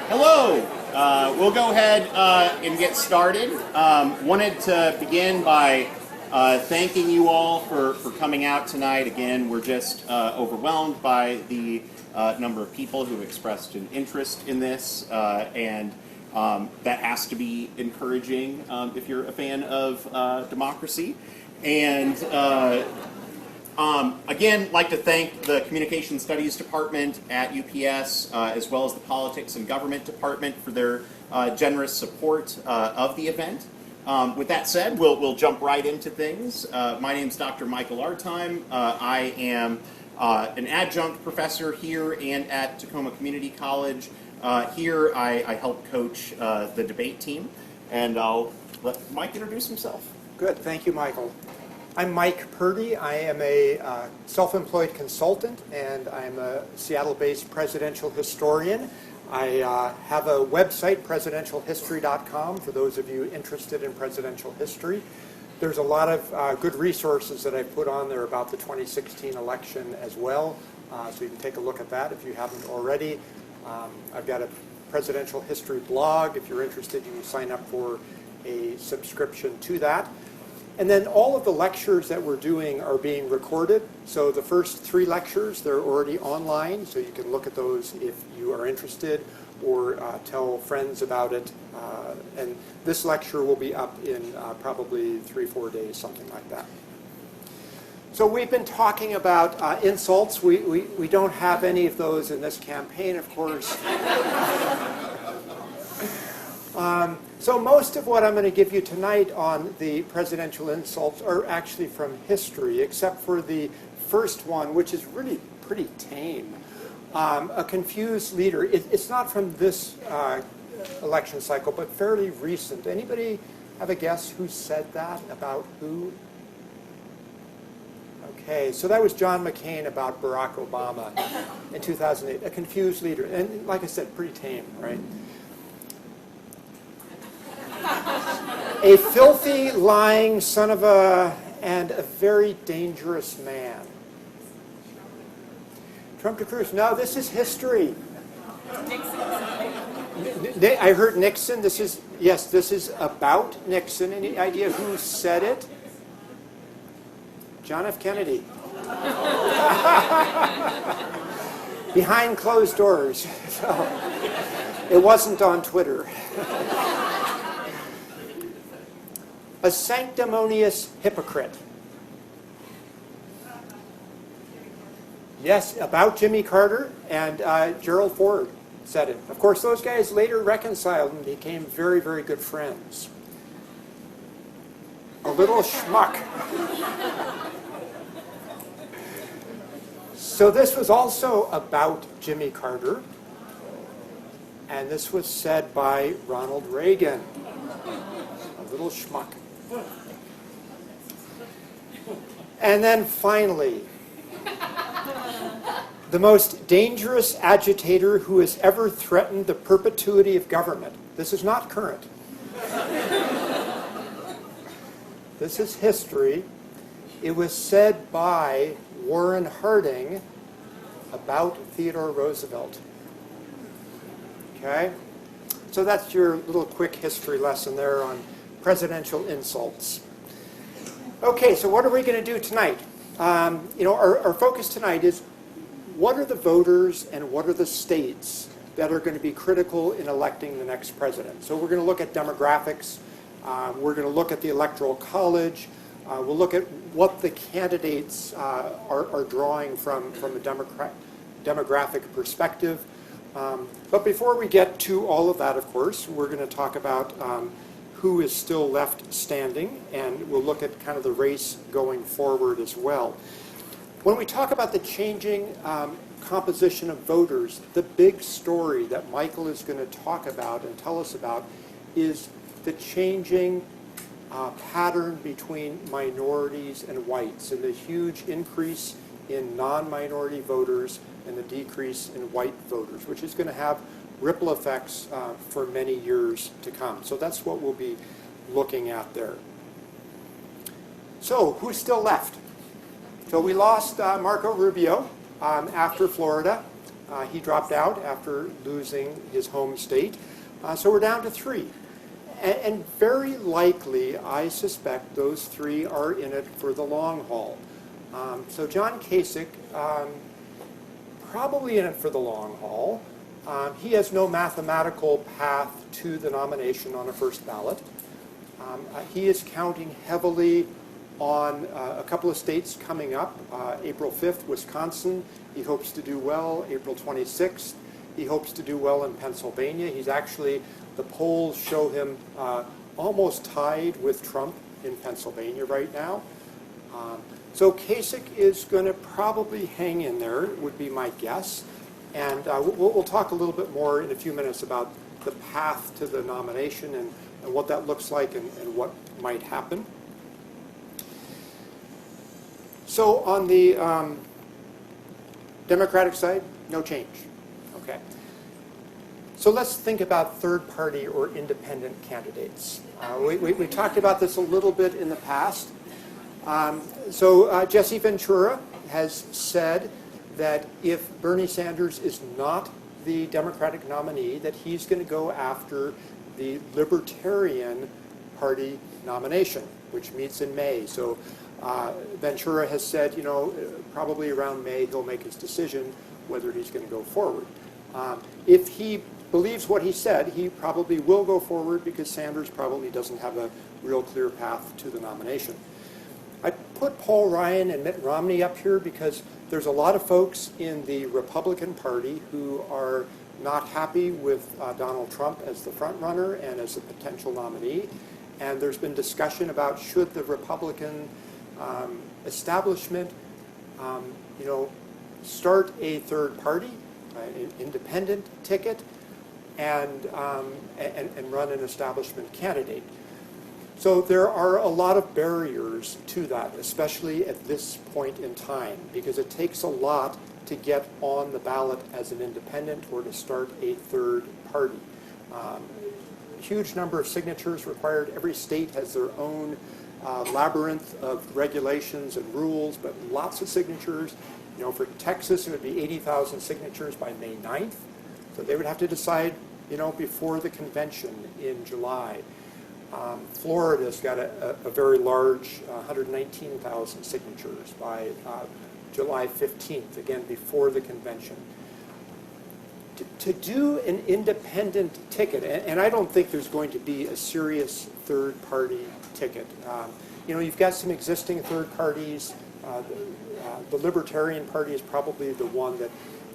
Hello. We'll go ahead and get started. Wanted to begin by thanking you all for coming out tonight. Again, we're just overwhelmed by the number of people who expressed an interest in this, and that has to be encouraging if you're a fan of democracy. And again, like to thank the Communication Studies Department at UPS, as well as the Politics and Government Department for their generous support of the event. With that said, we'll jump right into things. My name is Dr. Michael Artime. I am an adjunct professor here and at Tacoma Community College. Here I help coach the debate team, and I'll let Mike introduce himself. Good, thank you, Michael. I'm Mike Purdy. I am a self-employed consultant, and I'm a Seattle-based presidential historian. I have a website, PresidentialHistory.com, for those of you interested in presidential history. There's a lot of good resources that I've put on there about the 2016 election as well, so you can take a look at that if you haven't already. I've got a presidential history blog. If you're interested, you can sign up for a subscription to that. And then all of the lectures that we're doing are being recorded. So the first 3 lectures, they're already online, so you can look at those if you are interested, or tell friends about it. And this lecture will be up in probably 3-4 days, something like that. So we've been talking about insults. We don't have any of those in this campaign, of course. So most of what I'm going to give you tonight on the presidential insults are actually from history, except for the first one, which is really pretty tame. A confused leader. It's not from this election cycle, but fairly recent. Anybody have a guess who said that, about who? Okay, so that was John McCain about Barack Obama in 2008. A confused leader. And like I said, pretty tame, right? A filthy, lying son of a, and a very dangerous man. Trump to Cruz. No, this is history. Nixon. I heard Nixon. This is about Nixon. Any idea who said it? John F. Kennedy. Behind closed doors. So, it wasn't on Twitter. A sanctimonious hypocrite. Yes, about Jimmy Carter, and Gerald Ford said it. Of course, those guys later reconciled and became very, very good friends. A little schmuck. So this was also about Jimmy Carter, and this was said by Ronald Reagan. A little schmuck. And then finally, the most dangerous agitator who has ever threatened the perpetuity of government. This is not current. This is history. It was said by Warren Harding about Theodore Roosevelt. Okay? So that's your little quick history lesson there on presidential insults. Okay, so what are we going to do tonight? Our focus tonight is what are the voters and what are the states that are going to be critical in electing the next president. So we're going to look at demographics. We're going to look at the Electoral College. We'll look at what the candidates are drawing from a demographic perspective. But before we get to all of that, of course, we're going to talk about who is still left standing, and we'll look at kind of the race going forward as well. When we talk about the changing composition of voters, the big story that Michael is going to talk about and tell us about is the changing pattern between minorities and whites, and the huge increase in non-minority voters and the decrease in white voters, which is going to have ripple effects for many years to come. So that's what we'll be looking at there. So who's still left? So we lost Marco Rubio after Florida. He dropped out after losing his home state. So we're down to 3. And very likely, I suspect those 3 are in it for the long haul. So John Kasich, probably in it for the long haul. He has no mathematical path to the nomination on a first ballot. He is counting heavily on a couple of states coming up. April 5th, Wisconsin, he hopes to do well. April 26th, he hopes to do well in Pennsylvania. He's actually, the polls show him almost tied with Trump in Pennsylvania right now. So Kasich is going to probably hang in there, would be my guess. And we'll talk a little bit more in a few minutes about the path to the nomination and what that looks like and what might happen. So on the Democratic side, no change. Okay. So let's think about third-party or independent candidates. We talked about this a little bit in the past. So Jesse Ventura has said that if Bernie Sanders is not the Democratic nominee, that he's going to go after the Libertarian Party nomination, which meets in May. So Ventura has said, probably around May he'll make his decision whether he's going to go forward. If he believes what he said, he probably will go forward because Sanders probably doesn't have a real clear path to the nomination. I put Paul Ryan and Mitt Romney up here because there's a lot of folks in the Republican Party who are not happy with Donald Trump as the front runner and as a potential nominee. And there's been discussion about should the Republican establishment, start a third party, an independent ticket, and run an establishment candidate. So there are a lot of barriers to that, especially at this point in time, because it takes a lot to get on the ballot as an independent or to start a third party. Huge number of signatures required. Every state has their own labyrinth of regulations and rules, but lots of signatures. For Texas, it would be 80,000 signatures by May 9th. So they would have to decide, before the convention in July. Florida's got a very large 119,000 signatures by July 15th, again, before the convention. To do an independent ticket, and I don't think there's going to be a serious third-party ticket. You've got some existing third parties. The Libertarian Party is probably the one that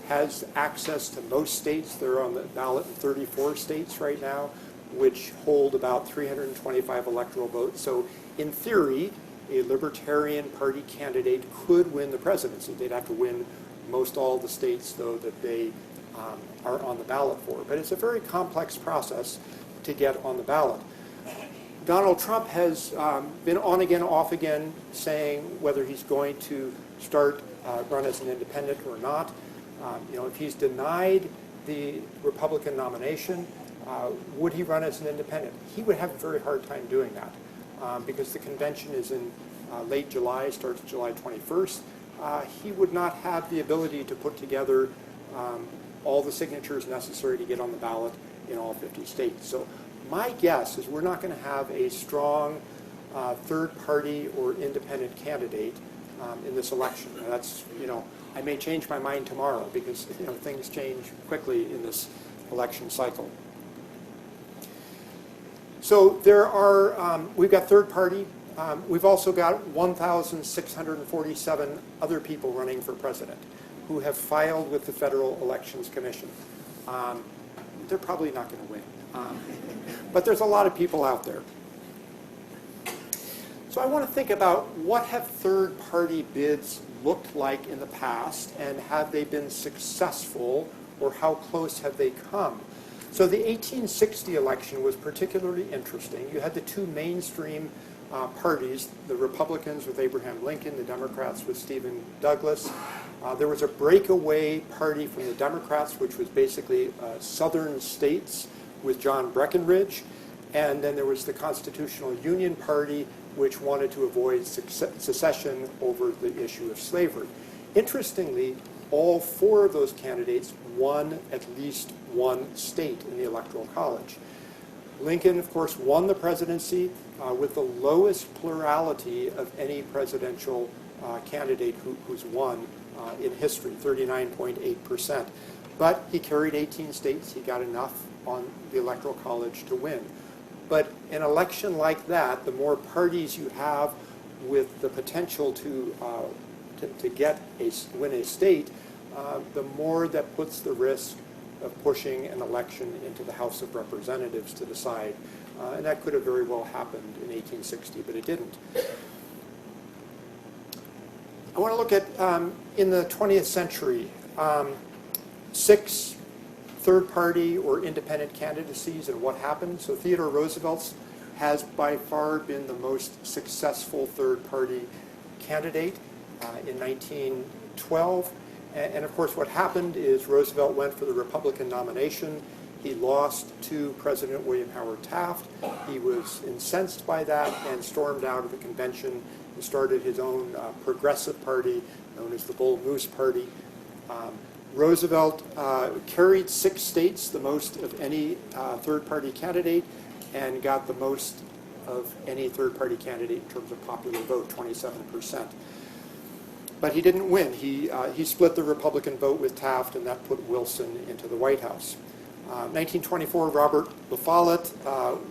has access to most states. They're on the ballot in 34 states right now, which hold about 325 electoral votes. So in theory, a Libertarian Party candidate could win the presidency. They'd have to win most all the states, though, that they are on the ballot for. But it's a very complex process to get on the ballot. Donald Trump has been on again, off again, saying whether he's going to run as an independent or not. If he's denied the Republican nomination, would he run as an independent? He would have a very hard time doing that because the convention is in late July, starts July 21st. He would not have the ability to put together all the signatures necessary to get on the ballot in all 50 states. So my guess is we're not going to have a strong third party or independent candidate in this election. Now that's, I may change my mind tomorrow because things change quickly in this election cycle. So there are, we've got third party. We've also got 1,647 other people running for president who have filed with the Federal Elections Commission. They're probably not going to win. But there's a lot of people out there. So I want to think about what have third party bids looked like in the past, and have they been successful, or how close have they come? So the 1860 election was particularly interesting. You had the two mainstream parties, the Republicans with Abraham Lincoln, the Democrats with Stephen Douglas. There was a breakaway party from the Democrats, which was basically southern states with John Breckinridge. And then there was the Constitutional Union Party, which wanted to avoid secession over the issue of slavery. Interestingly, all 4 of those candidates won at least one state in the Electoral College. Lincoln, of course, won the presidency with the lowest plurality of any presidential candidate who's won in history, 39.8%. But he carried 18 states. He got enough on the Electoral College to win. But an election like that, the more parties you have with the potential to win a state, the more that puts the risk of pushing an election into the House of Representatives to decide. And that could have very well happened in 1860, but it didn't. I want to look at, in the 20th century, 6 third-party or independent candidacies and what happened. So Theodore Roosevelt has by far been the most successful third-party candidate in 1912. And of course what happened is Roosevelt went for the Republican nomination. He lost to President William Howard Taft. He was incensed by that and stormed out of the convention and started his own progressive party known as the Bull Moose Party. Roosevelt carried 6 states, the most of any third-party candidate, and got the most of any third-party candidate in terms of popular vote, 27%. But he didn't win. He split the Republican vote with Taft, and that put Wilson into the White House. 1924, Robert La Follette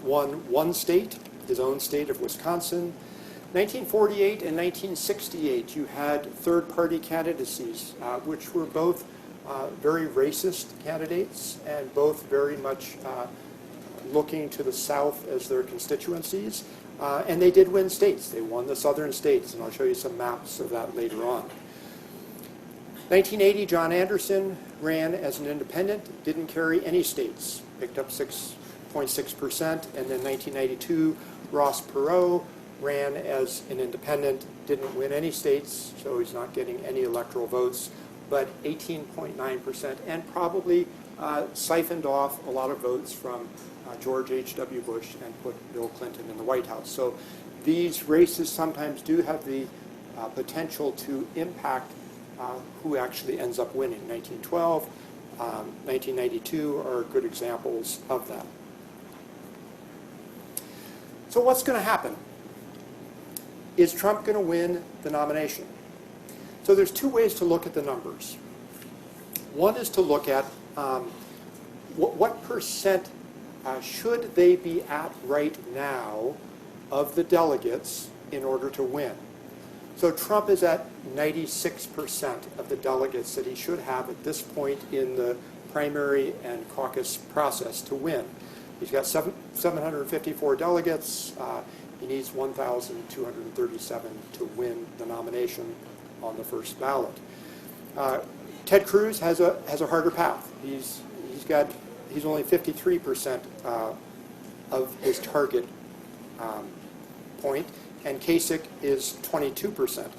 won one state, his own state of Wisconsin. 1948 and 1968, you had third-party candidacies, which were both very racist candidates and both very much looking to the South as their constituencies. And they did win states. They won the southern states, and I'll show you some maps of that later on. 1980, John Anderson ran as an independent, didn't carry any states, picked up 6.6%. And then 1992, Ross Perot ran as an independent, didn't win any states, so he's not getting any electoral votes, but 18.9%, and probably siphoned off a lot of votes from George H.W. Bush and put Bill Clinton in the White House. So these races sometimes do have the potential to impact who actually ends up winning. 1912, 1992 are good examples of that. So what's going to happen? Is Trump going to win the nomination? So there's 2 ways to look at the numbers. One is to look at what percent should they be at right now of the delegates in order to win. So Trump is at 96% of the delegates that he should have at this point in the primary and caucus process to win. He's got 754 delegates. He needs 1,237 to win the nomination on the first ballot. Ted Cruz has a harder path. He's only 53% of his target point, and Kasich is 22%.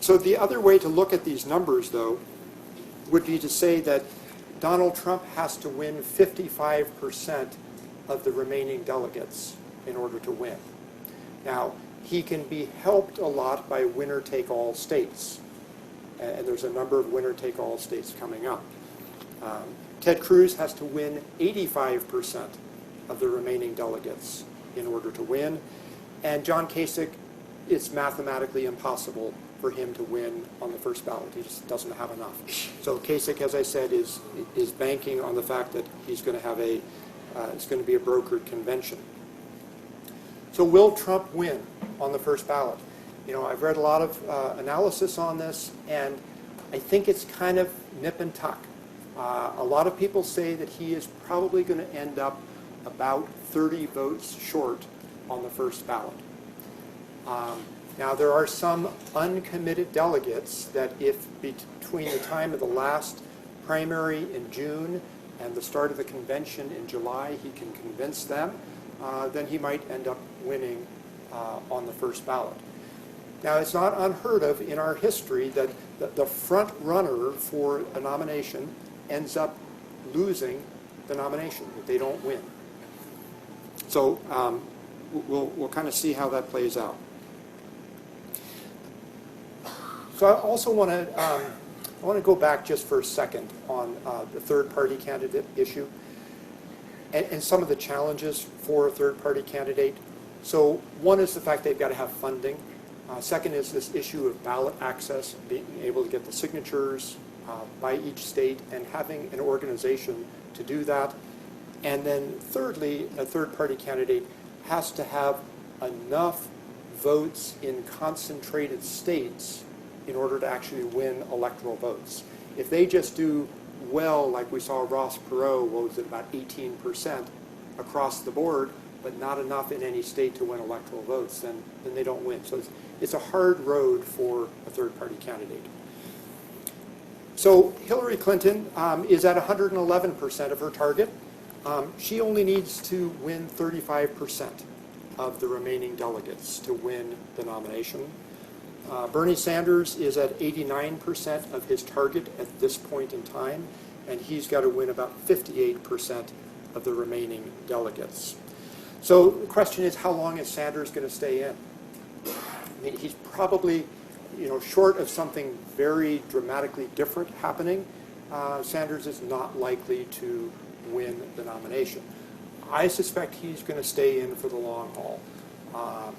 So the other way to look at these numbers, though, would be to say that Donald Trump has to win 55% of the remaining delegates in order to win. Now, he can be helped a lot by winner-take-all states, and there's a number of winner-take-all states coming up. Ted Cruz has to win 85% of the remaining delegates in order to win, and John Kasich, it's mathematically impossible for him to win on the first ballot. He just doesn't have enough. So Kasich, as I said, is banking on the fact that he's going to have it's going to be a brokered convention. So will Trump win on the first ballot? You know, I've read a lot of analysis on this, and I think it's kind of nip and tuck. A lot of people say that he is probably going to end up about 30 votes short on the first ballot. Now, there are some uncommitted delegates that if between the time of the last primary in June and the start of the convention in July, he can convince them, then he might end up winning on the first ballot. Now, it's not unheard of in our history that the front runner for a nomination ends up losing the nomination, that they don't win. So we'll kind of see how that plays out. So I also want to I want to go back just for a second on the third-party candidate issue and some of the challenges for a third-party candidate. So one is the fact they've got to have funding. Second is this issue of ballot access, being able to get the signatures by each state and having an organization to do that. And then thirdly, a third-party candidate has to have enough votes in concentrated states in order to actually win electoral votes. If they just do well, like we saw Ross Perot, what was it, about 18% across the board, but not enough in any state to win electoral votes, then they don't win. So it's a hard road for a third-party candidate. So Hillary Clinton is at 111% of her target. She only needs to win 35% of the remaining delegates to win the nomination. Bernie Sanders is at 89% of his target at this point in time, and he's got to win about 58% of the remaining delegates. So the question is, how long is Sanders going to stay in? I mean, he's probably, short of something very dramatically different happening, Sanders is not likely to win the nomination. I suspect he's going to stay in for the long haul,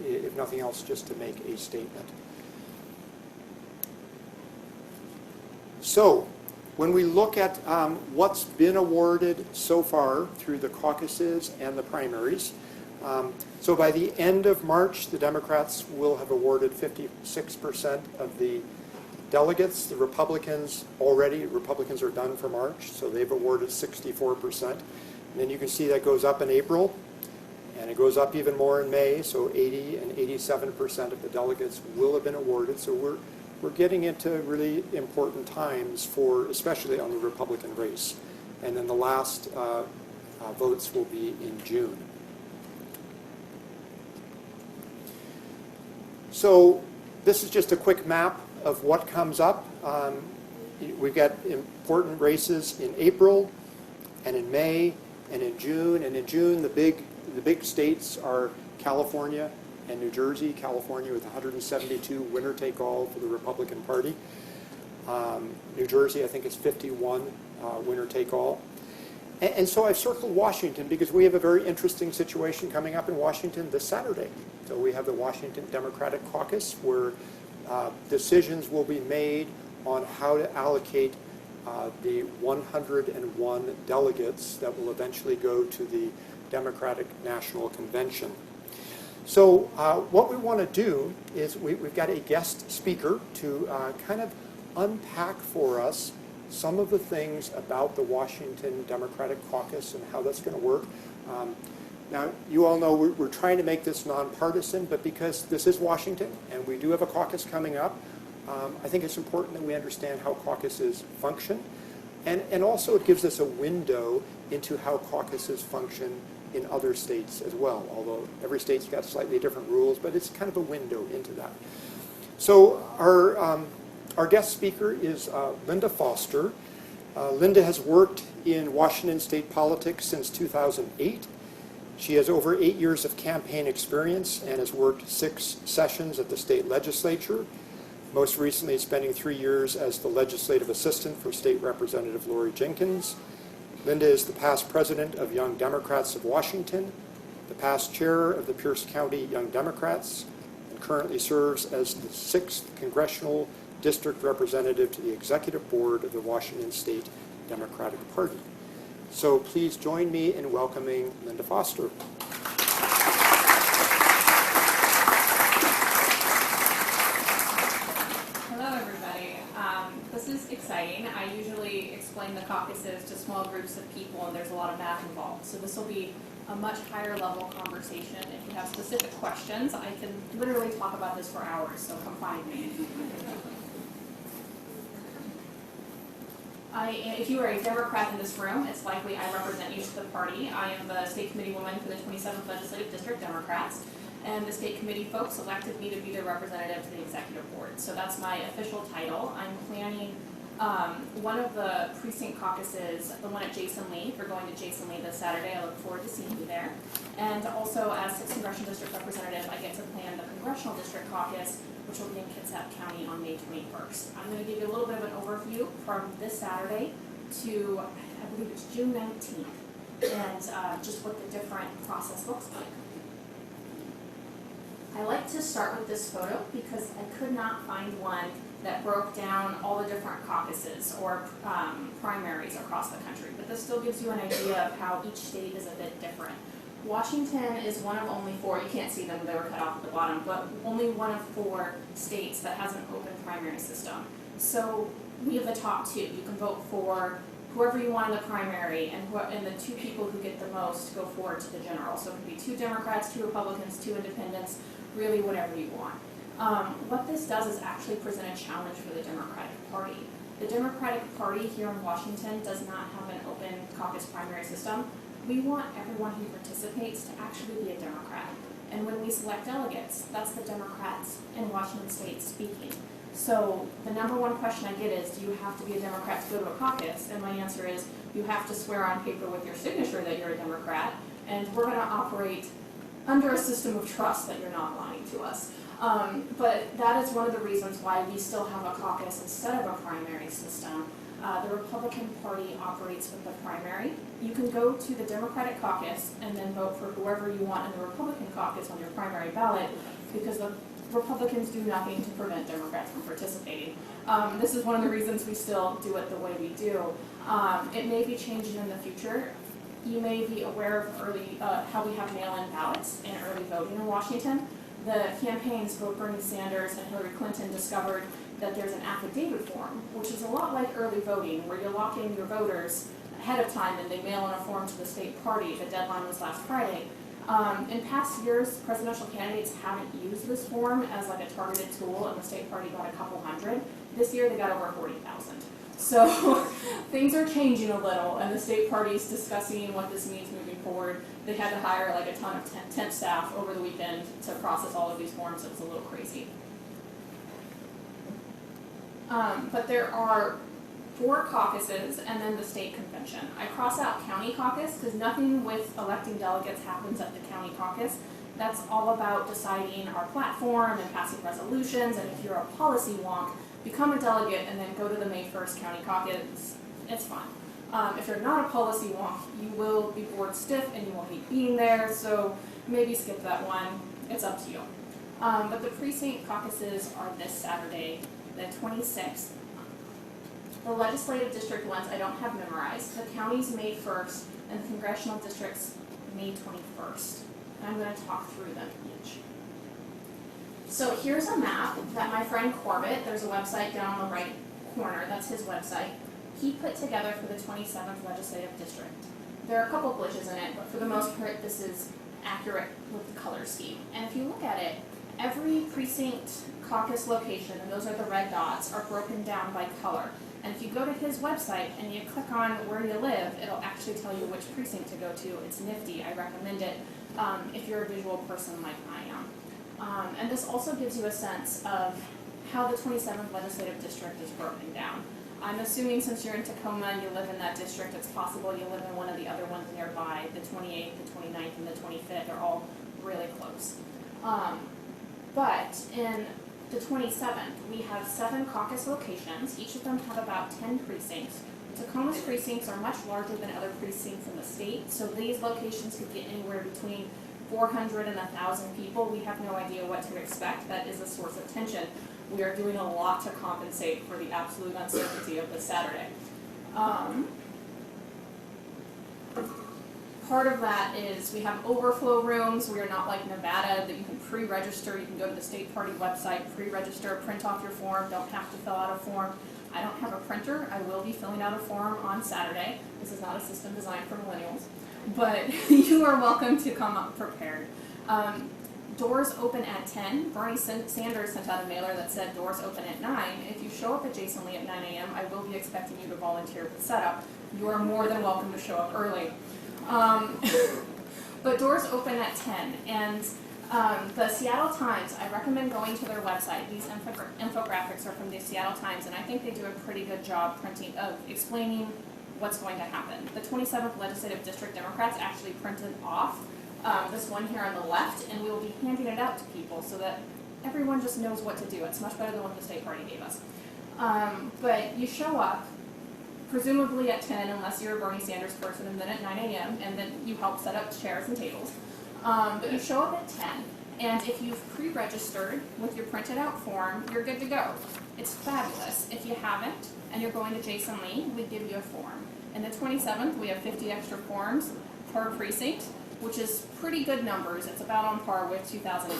if nothing else, just to make a statement. So, when we look at what's been awarded so far through the caucuses and the primaries, so by the end of March, the Democrats will have awarded 56% of the delegates. The Republicans are done for March, so they've awarded 64%. And then you can see that goes up in April, and it goes up even more in May, so 80 and 87% of the delegates will have been awarded. So we're getting into really important times for, especially on the Republican race. And then the last votes will be in June. So this is just a quick map of what comes up. We've got important races in April and in May and in June. And in June, the big states are California and New Jersey. California with 172 winner-take-all for the Republican Party. New Jersey, I think, is 51 winner-take-all. And so I've circled Washington because we have a very interesting situation coming up in Washington this Saturday. So we have the Washington Democratic Caucus, where decisions will be made on how to allocate the 101 delegates that will eventually go to the Democratic National Convention. So what we want to do is we've got a guest speaker to kind of unpack for us some of the things about the Washington Democratic Caucus and how that's going to work. Now, you all know we're trying to make this nonpartisan, but because this is Washington and we do have a caucus coming up, I think it's important that we understand how caucuses function. And also it gives us a window into how caucuses function in other states as well, although every state's got slightly different rules, but it's kind of a window into that. So our guest speaker is Linda Foster. Linda has worked in Washington state politics since 2008. She has over 8 years of campaign experience and has worked 6 sessions at the state legislature, most recently spending 3 years as the legislative assistant for State Representative Lori Jenkins. Linda is the past president of Young Democrats of Washington, the past chair of the Pierce County Young Democrats, and currently serves as the 6th congressional district representative to the executive board of the Washington State Democratic Party. So please join me in welcoming Linda Foster. Hello, everybody. This is exciting. I usually explain the caucuses to small groups of people, and there's a lot of math involved. So this will be a much higher level conversation. If you have specific questions, I can literally talk about this for hours, so come find me. If you are a Democrat in this room, it's likely I represent each of the party. I am the state committee woman for the 27th Legislative District Democrats, and the state committee folks elected me to be their representative to the executive board. So that's my official title. I'm planning One of the precinct caucuses, the one at Jason Lee, if you're going to Jason Lee this Saturday, I look forward to seeing you there. And also, as 6th Congressional District Representative, I get to plan the Congressional District Caucus, which will be in Kitsap County on May 21st. I'm going to give you a little bit of an overview from this Saturday to, I believe it's June 19th, and just what the different process looks like. I like to start with this photo because I could not find one that broke down all the different caucuses or primaries across the country, but this still gives you an idea of how each state is a bit different. Washington is one of only 4, you can't see them, they were cut off at the bottom, but only one of 4 states that has an open primary system. So we have the top 2. You can vote for whoever you want in the primary, and the 2 people who get the most go forward to the general. So it can be 2 Democrats, 2 Republicans, 2 independents, really whatever you want. What this does is actually present a challenge for the Democratic Party. The Democratic Party here in Washington does not have an open caucus primary system. We want everyone who participates to actually be a Democrat. And when we select delegates, that's the Democrats in Washington State speaking. So the number one question I get is, do you have to be a Democrat to go to a caucus? And my answer is, you have to swear on paper with your signature that you're a Democrat, and we're going to operate under a system of trust that you're not lying to us. But that is one of the reasons why we still have a caucus instead of a primary system. The Republican Party operates with the primary. You can go to the Democratic caucus and then vote for whoever you want in the Republican caucus on your primary ballot, because the Republicans do nothing to prevent Democrats from participating. This is one of the reasons we still do it the way we do. It may be changing in the future. You may be aware of how we have mail-in ballots and early voting in Washington. The campaigns, both Bernie Sanders and Hillary Clinton, discovered that there's an affidavit form, which is a lot like early voting, where you lock in your voters ahead of time and they mail in a form to the state party. The deadline was last Friday. In past years, presidential candidates haven't used this form as like a targeted tool, and the state party got a couple hundred. This year they got over 40,000. So things are changing a little, and the state party is discussing what this means moving forward. They had to hire like a ton of temp staff over the weekend to process all of these forms. It was a little crazy. But there are 4 caucuses and then the state convention. I cross out county caucus because nothing with electing delegates happens at the county caucus. That's all about deciding our platform and passing resolutions, and if you're a policy wonk, become a delegate and then go to the May 1st county caucus. It's fun. If you're not a policy wonk, you will be bored stiff and you won't hate being there, so maybe skip that one. It's up to you. But the precinct caucuses are this Saturday, the 26th. The legislative district ones I don't have memorized. The counties May 1st and the congressional districts May 21st. And I'm going to talk through them each. So here's a map that my friend Corbett, there's a website down on the right corner, that's his website, he put together for the 27th legislative district. There are a couple glitches in it, but for the most part this is accurate with the color scheme. And if you look at it, every precinct caucus location, and those are the red dots, are broken down by color. And if you go to his website and you click on where you live, it'll actually tell you which precinct to go to. It's nifty. I recommend it if you're a visual person like I am. And this also gives you a sense of how the 27th legislative district is broken down. I'm assuming since you're in Tacoma and you live in that district, it's possible you live in one of the other ones nearby. The 28th, the 29th, and the 25th are all really close. But in the 27th, we have 7 caucus locations. Each of them have about 10 precincts. Tacoma's precincts are much larger than other precincts in the state, so these locations could get anywhere between 400 and 1,000 people. We have no idea what to expect. That is a source of tension. We are doing a lot to compensate for the absolute uncertainty of this Saturday. Part of that is we have overflow rooms. We are not like Nevada that you can pre-register. You can go to the state party website, pre-register, print off your form, don't have to fill out a form. I don't have a printer. I will be filling out a form on Saturday. This is not a system designed for millennials, but you are welcome to come up prepared. Doors open at 10. Bernie Sanders sent out a mailer that said doors open at 9. If you show up at Jason Lee at 9 a.m., I will be expecting you to volunteer for the setup. You are more than welcome to show up early. But doors open at 10, and The Seattle Times, I recommend going to their website. These infographics are from the Seattle Times, and I think they do a pretty good job explaining what's going to happen. The 27th Legislative District Democrats actually printed off this one here on the left, and we will be handing it out to people so that everyone just knows what to do. It's much better than what the state party gave us. But you show up, presumably at 10, unless you're a Bernie Sanders person, and then at 9 a.m., and then you help set up chairs and tables. But you show up at 10, and if you've pre-registered with your printed out form, you're good to go. It's fabulous. If you haven't, and you're going to Jason Lee, we give you a form. And the 27th, we have 50 extra forms per precinct, which is pretty good numbers. It's about on par with 2008,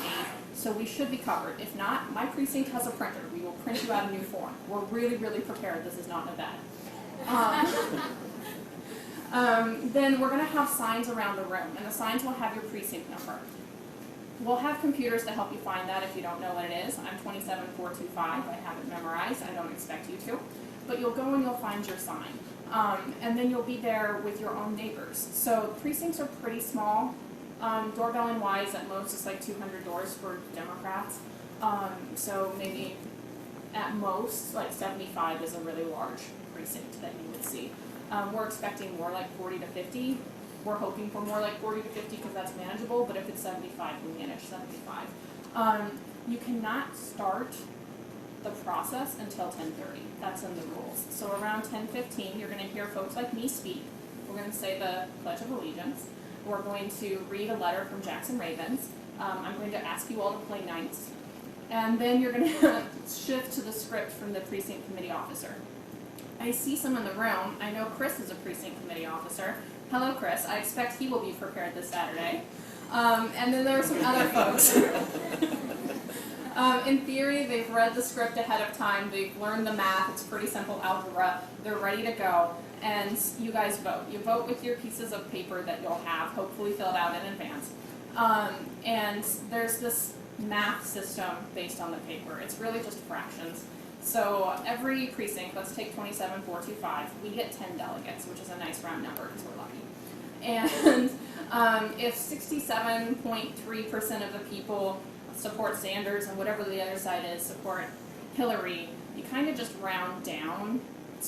so we should be covered. If not, my precinct has a printer. We will print you out a new form. We're really, really prepared. This is not Nevada. Then we're going to have signs around the room, and the signs will have your precinct number. We'll have computers to help you find that if you don't know what it is. I'm 27425. I have it memorized. I don't expect you to. But you'll go and you'll find your sign. And then you'll be there with your own neighbors. So precincts are pretty small. Doorbelling wise, at most, it's like 200 doors for Democrats. So maybe at most, like 75 is a really large precinct that you would see. We're expecting more like 40 to 50. We're hoping for more like 40 to 50 because that's manageable, but if it's 75, we manage 75. You cannot start the process until 10:30. That's in the rules. So around 10:15, you're going to hear folks like me speak. We're going to say the Pledge of Allegiance. We're going to read a letter from Jackson Ravens. I'm going to ask you all to play Knights. And then you're going to shift to the script from the precinct committee officer. I see some in the room. I know Chris is a precinct committee officer. Hello, Chris. I expect he will be prepared this Saturday. And then there are some other folks. In theory, they've read the script ahead of time. They've learned the math. It's pretty simple algebra. They're ready to go. And you guys vote. You vote with your pieces of paper that you'll have, hopefully filled out in advance. And there's this math system based on the paper. It's really just fractions. So every precinct, let's take 27425, we get 10 delegates, which is a nice round number because we're lucky. And if 67.3% of the people support Sanders and whatever the other side is support Hillary, you kind of just round down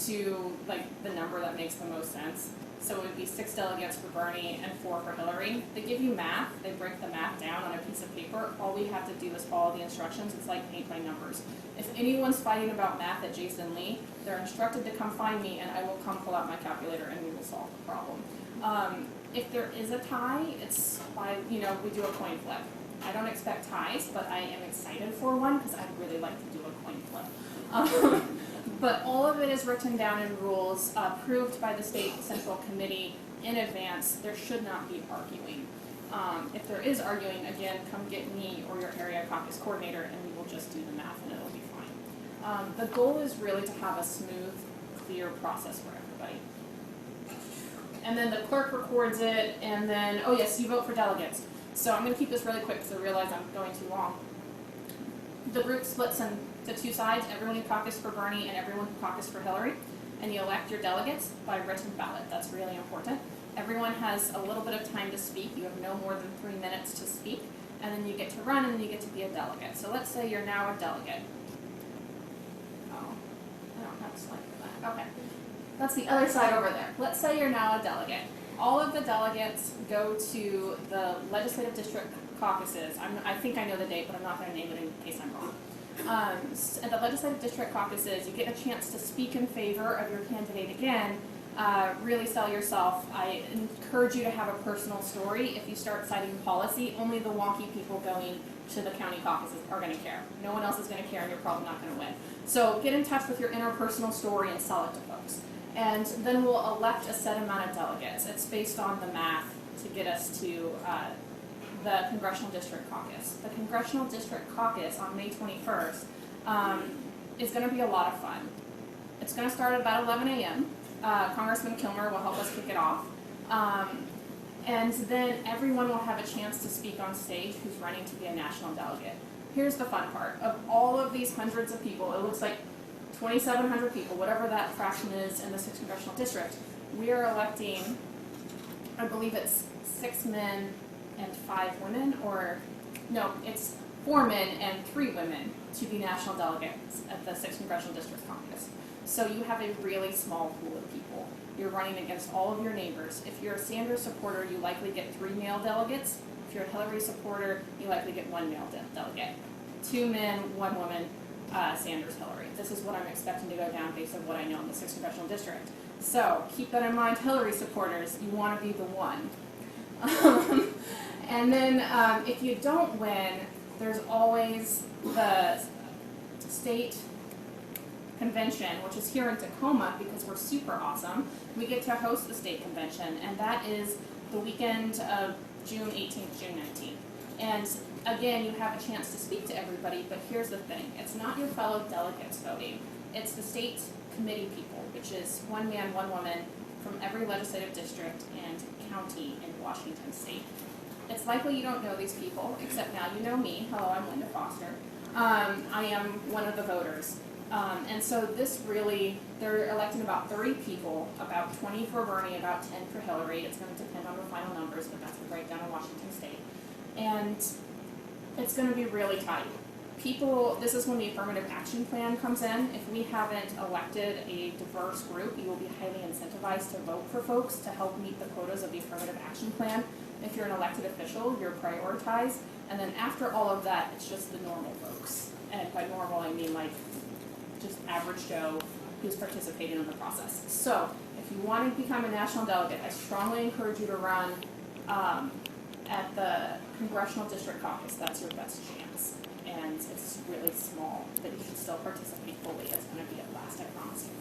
to like the number that makes the most sense. So it would be 6 delegates for Bernie and 4 for Hillary. They give you math. They break the math down on a piece of paper. All we have to do is follow the instructions. It's like paint by numbers. If anyone's fighting about math at Jason Lee, they're instructed to come find me, and I will come pull out my calculator, and we will solve the problem. If there is a tie, it's by, we do a coin flip. I don't expect ties, but I am excited for one because I'd really like to do a coin flip. But all of it is written down in rules, approved by the state central committee in advance. There should not be arguing. If there is arguing, again, come get me or your area caucus coordinator, and we will just do the math, and it'll be fine. The goal is really to have a smooth, clear process for everybody. And then the clerk records it, and then, oh yes, you vote for delegates. So I'm going to keep this really quick because I realize I'm going too long. The group splits into 2 sides, everyone who caucused for Bernie and everyone who caucused for Hillary, and you elect your delegates by written ballot. That's really important. Everyone has a little bit of time to speak. You have no more than 3 minutes to speak, and then you get to run, and then you get to be a delegate. So let's say you're now a delegate. Oh, I don't have a slide for that. Okay. That's the other side over there. Let's say you're now a delegate. All of the delegates go to the legislative district caucuses. I think I know the date, but I'm not going to name it in case I'm wrong. At the legislative district caucuses, you get a chance to speak in favor of your candidate again, really sell yourself. I encourage you to have a personal story. If you start citing policy, only the wonky people going to the county caucuses are going to care. No one else is going to care, and you're probably not going to win. So get in touch with your interpersonal story and sell it to folks. And then we'll elect a set amount of delegates. It's based on the math to get us to the Congressional District Caucus. The Congressional District Caucus on May 21st is going to be a lot of fun. It's going to start at about 11 a.m. Congressman Kilmer will help us kick it off. And then everyone will have a chance to speak on stage who's running to be a national delegate. Here's the fun part. Of all of these hundreds of people, it looks like 2,700 people, whatever that fraction is in the 6th Congressional District, we are electing, I believe it's 6 men and 5 women, or No, it's 4 men and 3 women to be national delegates at the 6th Congressional District Caucus. So you have a really small pool of people. You're running against all of your neighbors. If you're a Sanders supporter, you likely get 3 male delegates. If you're a Hillary supporter, you likely get 1 male delegate. 2 men, 1 woman, Sanders, Hillary. This is what I'm expecting to go down based on what I know in the 6th Congressional District. So keep that in mind, Hillary supporters, you want to be the one. And then if you don't win, there's always the state convention, which is here in Tacoma because we're super awesome. We get to host the state convention, and that is the weekend of June 18th, June 19th. And again, you have a chance to speak to everybody, but here's the thing. It's not your fellow delegates voting. It's the state committee people, which is 1 man, 1 woman from every legislative district and county in Washington state. It's likely you don't know these people, except now you know me. Hello, I'm Linda Foster. I am one of the voters. And so this really, they're electing about 30 people, about 20 for Bernie, about 10 for Hillary. It's going to depend on the final numbers, but that's the breakdown in Washington state. And it's going to be really tight. People, this is when the affirmative action plan comes in. If we haven't elected a diverse group, you will be highly incentivized to vote for folks to help meet the quotas of the affirmative action plan. If you're an elected official, you're prioritized. And then after all of that, it's just the normal folks. And by normal, I mean like just average Joe who's participating in the process. So if you want to become a national delegate, I strongly encourage you to run at the Congressional District Caucus. That's your best chance. And it's really small, but you should still participate fully. It's going to be a blast, I promise you.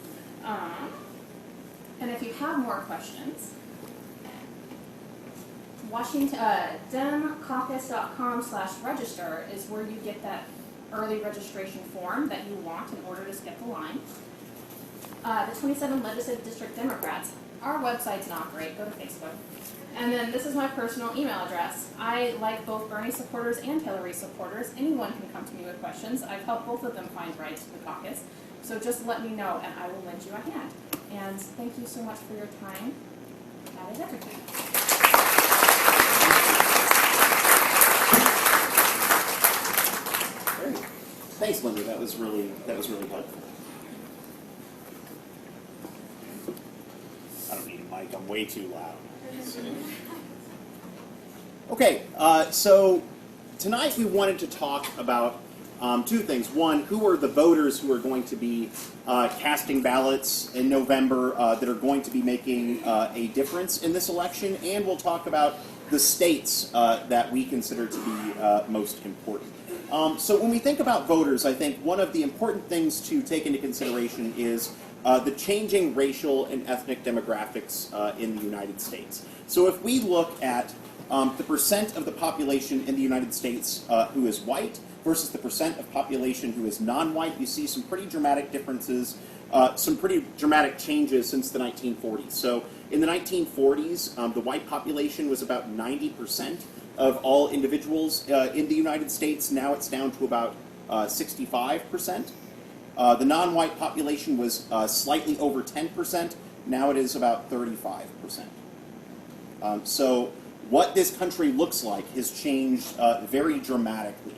And if you have more questions, demcaucus.com/register is where you get that early registration form that you want in order to skip the line. The 27 legislative district Democrats, our website's not great, go to Facebook. And then this is my personal email address. I like both Bernie supporters and Hillary supporters. Anyone can come to me with questions. I've helped both of them find rights to the caucus. So just let me know and I will lend you a hand. And thank you so much for your time. That is everything. Great. Thanks, Linda. That was really helpful. I don't need a mic. I'm way too loud. Okay, so tonight we wanted to talk about 2 things. One, who are the voters who are going to be casting ballots in November that are going to be making a difference in this election, and we'll talk about the states that we consider to be most important. So when we think about voters, I think one of the important things to take into consideration is the changing racial and ethnic demographics in the United States. So if we look at the percent of the population in the United States who is white versus the percent of population who is non-white, you see some pretty dramatic differences, some pretty dramatic changes since the 1940s. So in the 1940s, the white population was about 90% of all individuals in the United States. Now it's down to about 65%. The non-white population was slightly over 10%. Now it is about 35%. So what this country looks like has changed very dramatically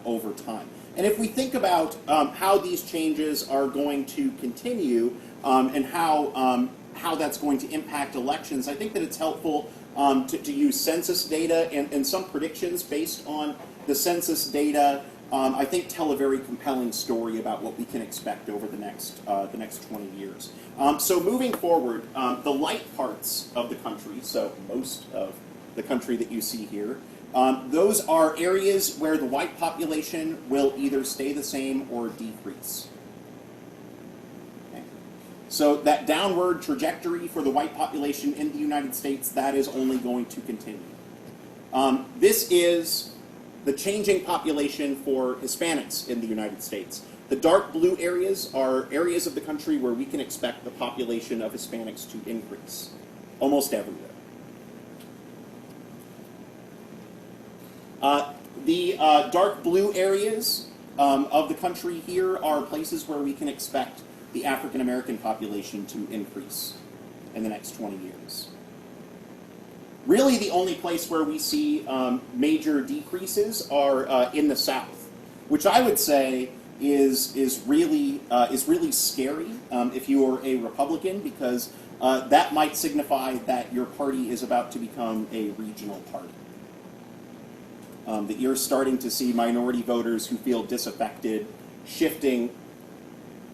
over time. And if we think about how these changes are going to continue and how that's going to impact elections, I think that it's helpful to use census data and some predictions based on the census data. I think tell a very compelling story about what we can expect over the next 20 years. So moving forward, the light parts of the country, so most of the country that you see here, those are areas where the white population will either stay the same or decrease. Okay. So that downward trajectory for the white population in the United States, that is only going to continue. This is the changing population for Hispanics in the United States. The dark blue areas are areas of the country where we can expect the population of Hispanics to increase, almost everywhere. The dark blue areas of the country here are places where we can expect the AfricanAmerican population to increase in the next 20 years. Really, the only place where we see major decreases are in the South, which I would say is really scary if you are a Republican, because that might signify that your party is about to become a regional party. That you're starting to see minority voters who feel disaffected shifting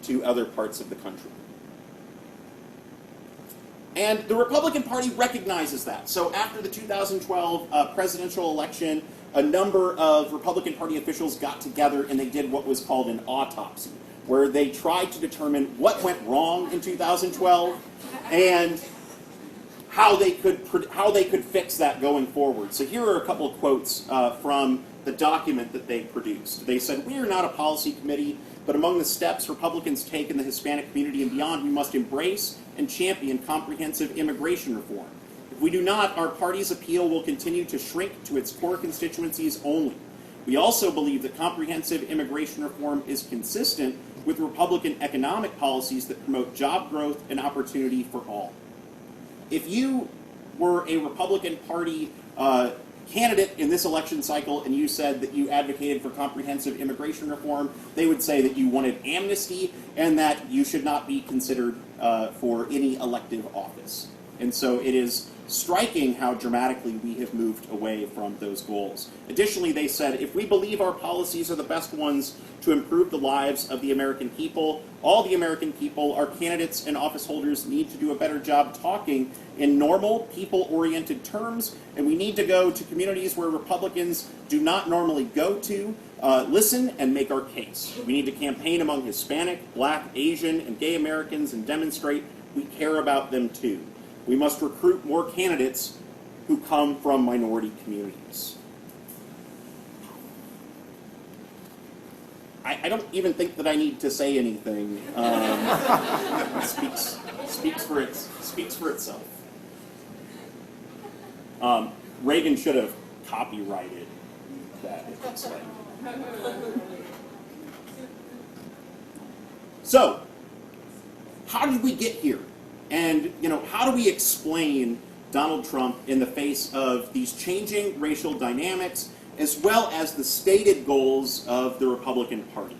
to other parts of the country. And the Republican Party recognizes that. So after the 2012 presidential election, a number of Republican Party officials got together and they did what was called an autopsy, where they tried to determine what went wrong in 2012 and how they could fix that going forward. So here are a couple of quotes from the document that they produced. They said, "We are not a policy committee, but among the steps Republicans take in the Hispanic community and beyond, we must embrace and champion comprehensive immigration reform. If we do not, our party's appeal will continue to shrink to its core constituencies only. We also believe that comprehensive immigration reform is consistent with Republican economic policies that promote job growth and opportunity for all." If you were a Republican Party candidate in this election cycle and you said that you advocated for comprehensive immigration reform, they would say that you wanted amnesty and that you should not be considered for any elective office. And so it is striking how dramatically we have moved away from those goals. Additionally, they said, if we believe our policies are the best ones to improve the lives of the American people, all the American people, our candidates and office holders need to do a better job talking in normal, people-oriented terms, and we need to go to communities where Republicans do not normally go to, listen and make our case. We need to campaign among Hispanic, Black, Asian, and gay Americans and demonstrate we care about them too. We must recruit more candidates who come from minority communities. I don't even think that I need to say anything. Speaks for itself. Reagan should have copyrighted that. It looks like. So, how did we get here? And, how do we explain Donald Trump in the face of these changing racial dynamics, as well as the stated goals of the Republican Party?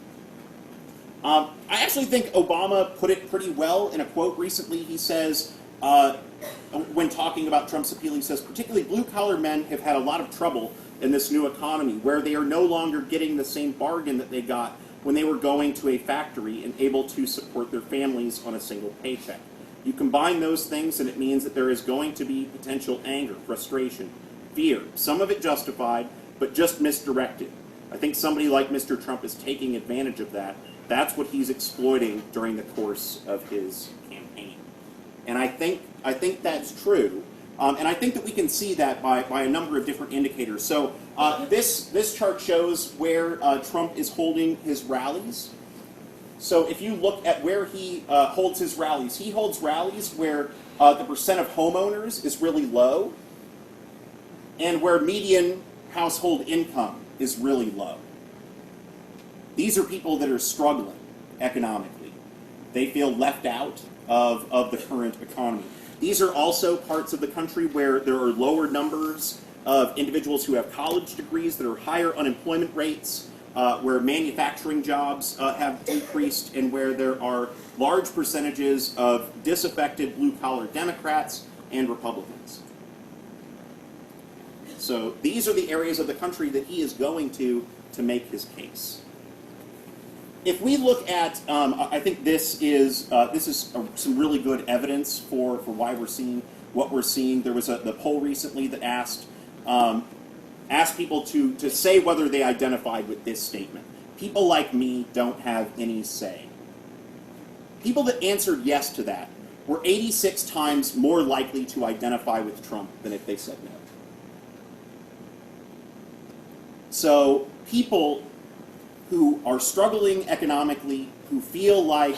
I actually think Obama put it pretty well in a quote recently. He says, when talking about Trump's appeal, he says, particularly blue-collar men have had a lot of trouble in this new economy, where they are no longer getting the same bargain that they got when they were going to a factory and able to support their families on a single paycheck. You combine those things and it means that there is going to be potential anger, frustration, fear, some of it justified, but just misdirected. I think somebody like Mr. Trump is taking advantage of that. That's what he's exploiting during the course of his campaign. And I think that's true. And I think that we can see that by a number of different indicators. So this chart shows where Trump is holding his rallies. So if you look at where he holds his rallies, he holds rallies where the percent of homeowners is really low and where median household income is really low. These are people that are struggling economically. They feel left out of the current economy. These are also parts of the country where there are lower numbers of individuals who have college degrees, that are higher unemployment rates, where manufacturing jobs have decreased, and where there are large percentages of disaffected blue-collar Democrats and Republicans. So these are the areas of the country that he is going to make his case. If we look at, I think this is some really good evidence for why we're seeing what we're seeing. There was the poll recently that asked people to say whether they identified with this statement. People like me don't have any say. People that answered yes to that were 86 times more likely to identify with Trump than if they said no. So people who are struggling economically, who feel like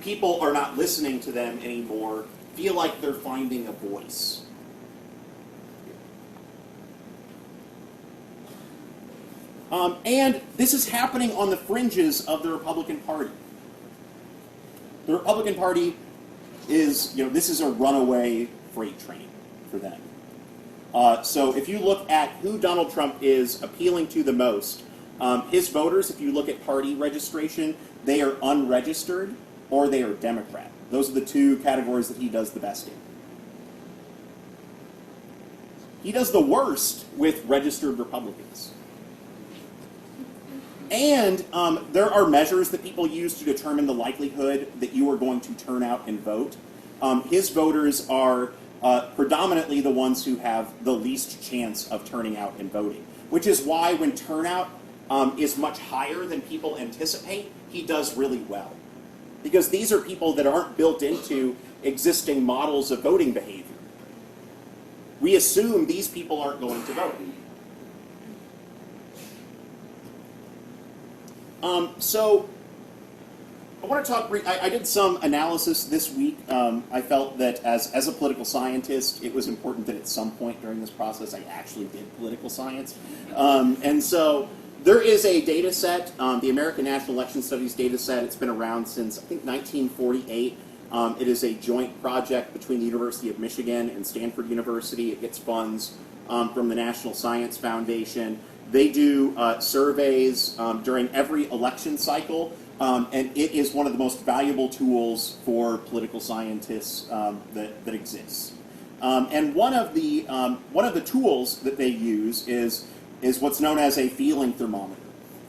people are not listening to them anymore, feel like they're finding a voice. And this is happening on the fringes of the Republican Party. The Republican Party is, this is a runaway freight train. for them. So if you look at who Donald Trump is appealing to the most, his voters, if you look at party registration, they are unregistered or they are Democrat. Those are the two categories that he does the best in. He does the worst with registered Republicans. And there are measures that people use to determine the likelihood that you are going to turn out and vote. His voters are predominantly the ones who have the least chance of turning out and voting, which is why when turnout is much higher than people anticipate, he does really well. Because these are people that aren't built into existing models of voting behavior. We assume these people aren't going to vote. So I want to talk. I did some analysis this week. I felt that as a political scientist, it was important that at some point during this process I actually did political science. And so there is a data set, the American National Election Studies data set. It's been around since, I think, 1948. It is a joint project between the University of Michigan and Stanford University. It gets funds from the National Science Foundation. They do surveys during every election cycle, and it is one of the most valuable tools for political scientists that exists. And one of the tools that they use is what's known as a feeling thermometer.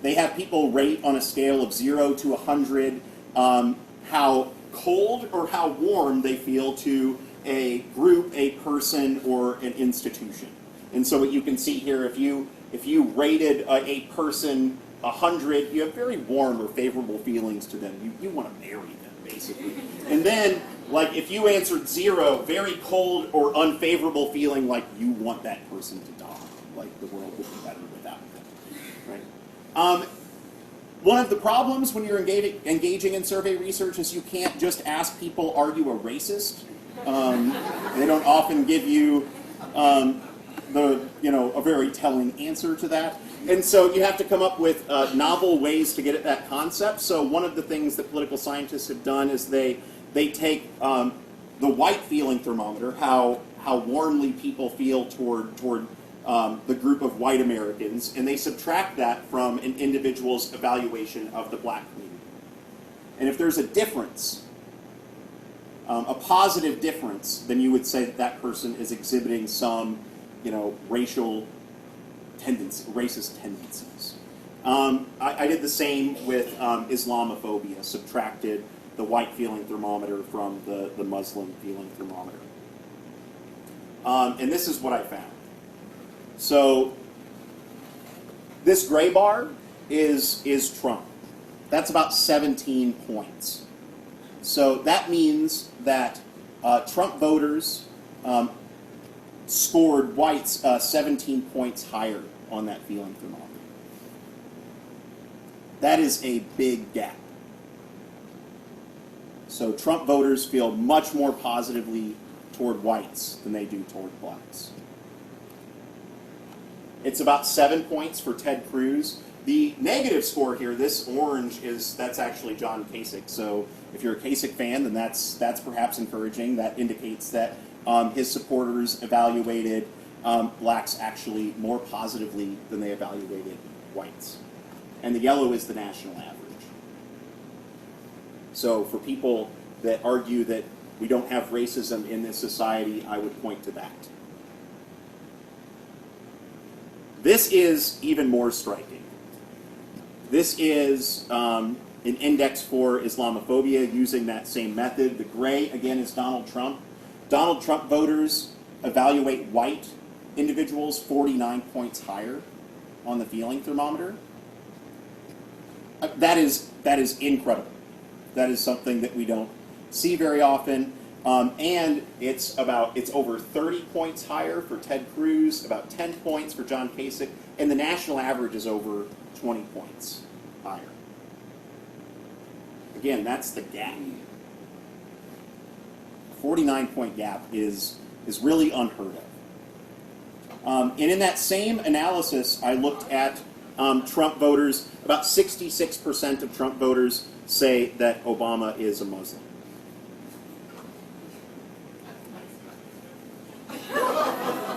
They have people rate on a scale of 0 to 100 how cold or how warm they feel to a group, a person, or an institution. And so what you can see here, if you rated a person 100, you have very warm or favorable feelings to them. You want to marry them, basically. And then, like, if you answered 0, very cold or unfavorable feeling, like you want that person to die. Like the world would be better without them. Right? One of the problems when you're engaging in survey research is you can't just ask people, are you a racist? They don't often give you a very telling answer to that. And so you have to come up with novel ways to get at that concept. So one of the things that political scientists have done is they take the white feeling thermometer, how warmly people feel toward the group of white Americans, and they subtract that from an individual's evaluation of the black community. And if there's a difference, a positive difference, then you would say that person is exhibiting some, racial tendency, racist tendencies. I did the same with Islamophobia, subtracted the white feeling thermometer from the Muslim feeling thermometer. And this is what I found. So this gray bar is Trump. That's about 17 points. So that means that Trump voters scored whites 17 points higher on that feeling thermometer. That is a big gap. So Trump voters feel much more positively toward whites than they do toward blacks. It's about 7 points for Ted Cruz. The negative score here, this orange, that's actually John Kasich. So if you're a Kasich fan, then that's perhaps encouraging. That indicates that his supporters evaluated blacks actually more positively than they evaluated whites. And the yellow is the national average. So for people that argue that we don't have racism in this society, I would point to that. This is even more striking. This is an index for Islamophobia using that same method. The gray, again, is Donald Trump. Donald Trump voters evaluate white individuals 49 points higher on the feeling thermometer. That is incredible. That is something that we don't see very often. And it's over 30 points higher for Ted Cruz, about 10 points for John Kasich, and the national average is over 20 points higher. Again, that's the gap. 49-point gap is really unheard of. And in that same analysis, I looked at Trump voters. About 66% of Trump voters say that Obama is a Muslim.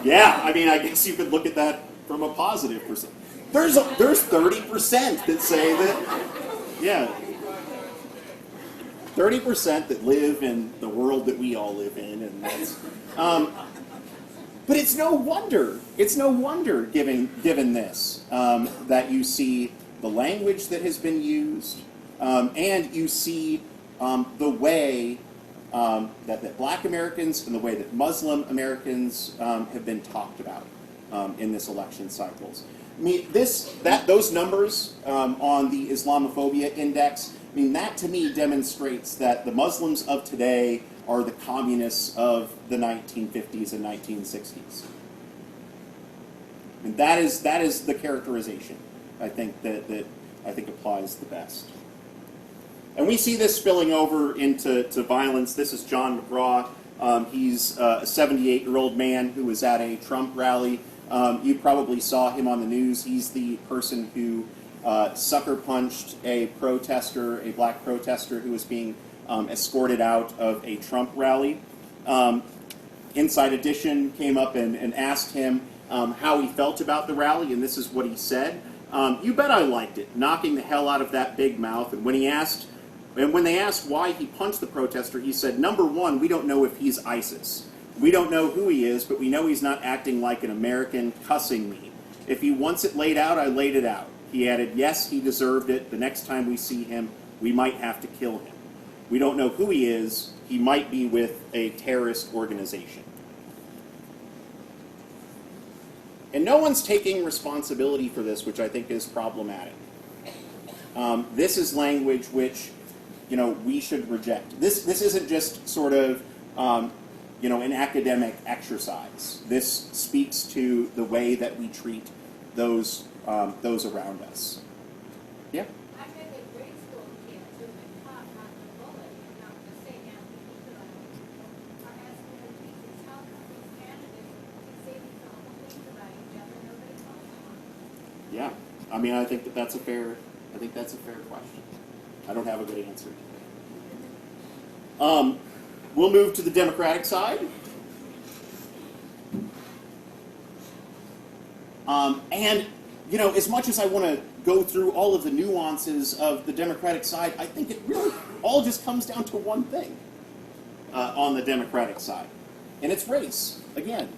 Yeah, I mean, I guess you could look at that from a positive perspective. There's 30% that say that, yeah, 30% that live in the world that we all live in, and that's, but it's no wonder. It's no wonder, given this, that you see the language that has been used, and you see the way that Black Americans and the way that Muslim Americans have been talked about in this election cycles. I mean, those numbers on the Islamophobia index, I mean, that to me demonstrates that the Muslims of today are the communists of the 1950s and 1960s. And that is the characterization I think that I think applies the best. And we see this spilling over into violence. This is John McGraw. He's a 78-year-old man who was at a Trump rally. You probably saw him on the news. He's the person who sucker punched a protester, a black protester who was being escorted out of a Trump rally. Inside Edition came up and asked him how he felt about the rally, and this is what he said. You bet I liked it, knocking the hell out of that big mouth. And when they asked why he punched the protester, he said, number one, we don't know if he's ISIS. We don't know who he is, but we know he's not acting like an American, cussing me. If he wants it laid out, I laid it out. He added, yes, he deserved it. The next time we see him, we might have to kill him. We don't know who he is. He might be with a terrorist organization. And no one's taking responsibility for this, which I think is problematic. This is language which, we should reject. This isn't just sort of, an academic exercise. This speaks to the way that we treat those around us. Yeah. I had a grade school kids who have been taught not to bully and not to say down people that are asking their teachers, how come these candidates can say these awful things about each other and nobody calls them on it? Yeah. I mean, I think that's a fair question. I don't have a good answer. We'll move to the Democratic side. And, as much as I want to go through all of the nuances of the Democratic side, I think it really all just comes down to one thing on the Democratic side, and it's race, again.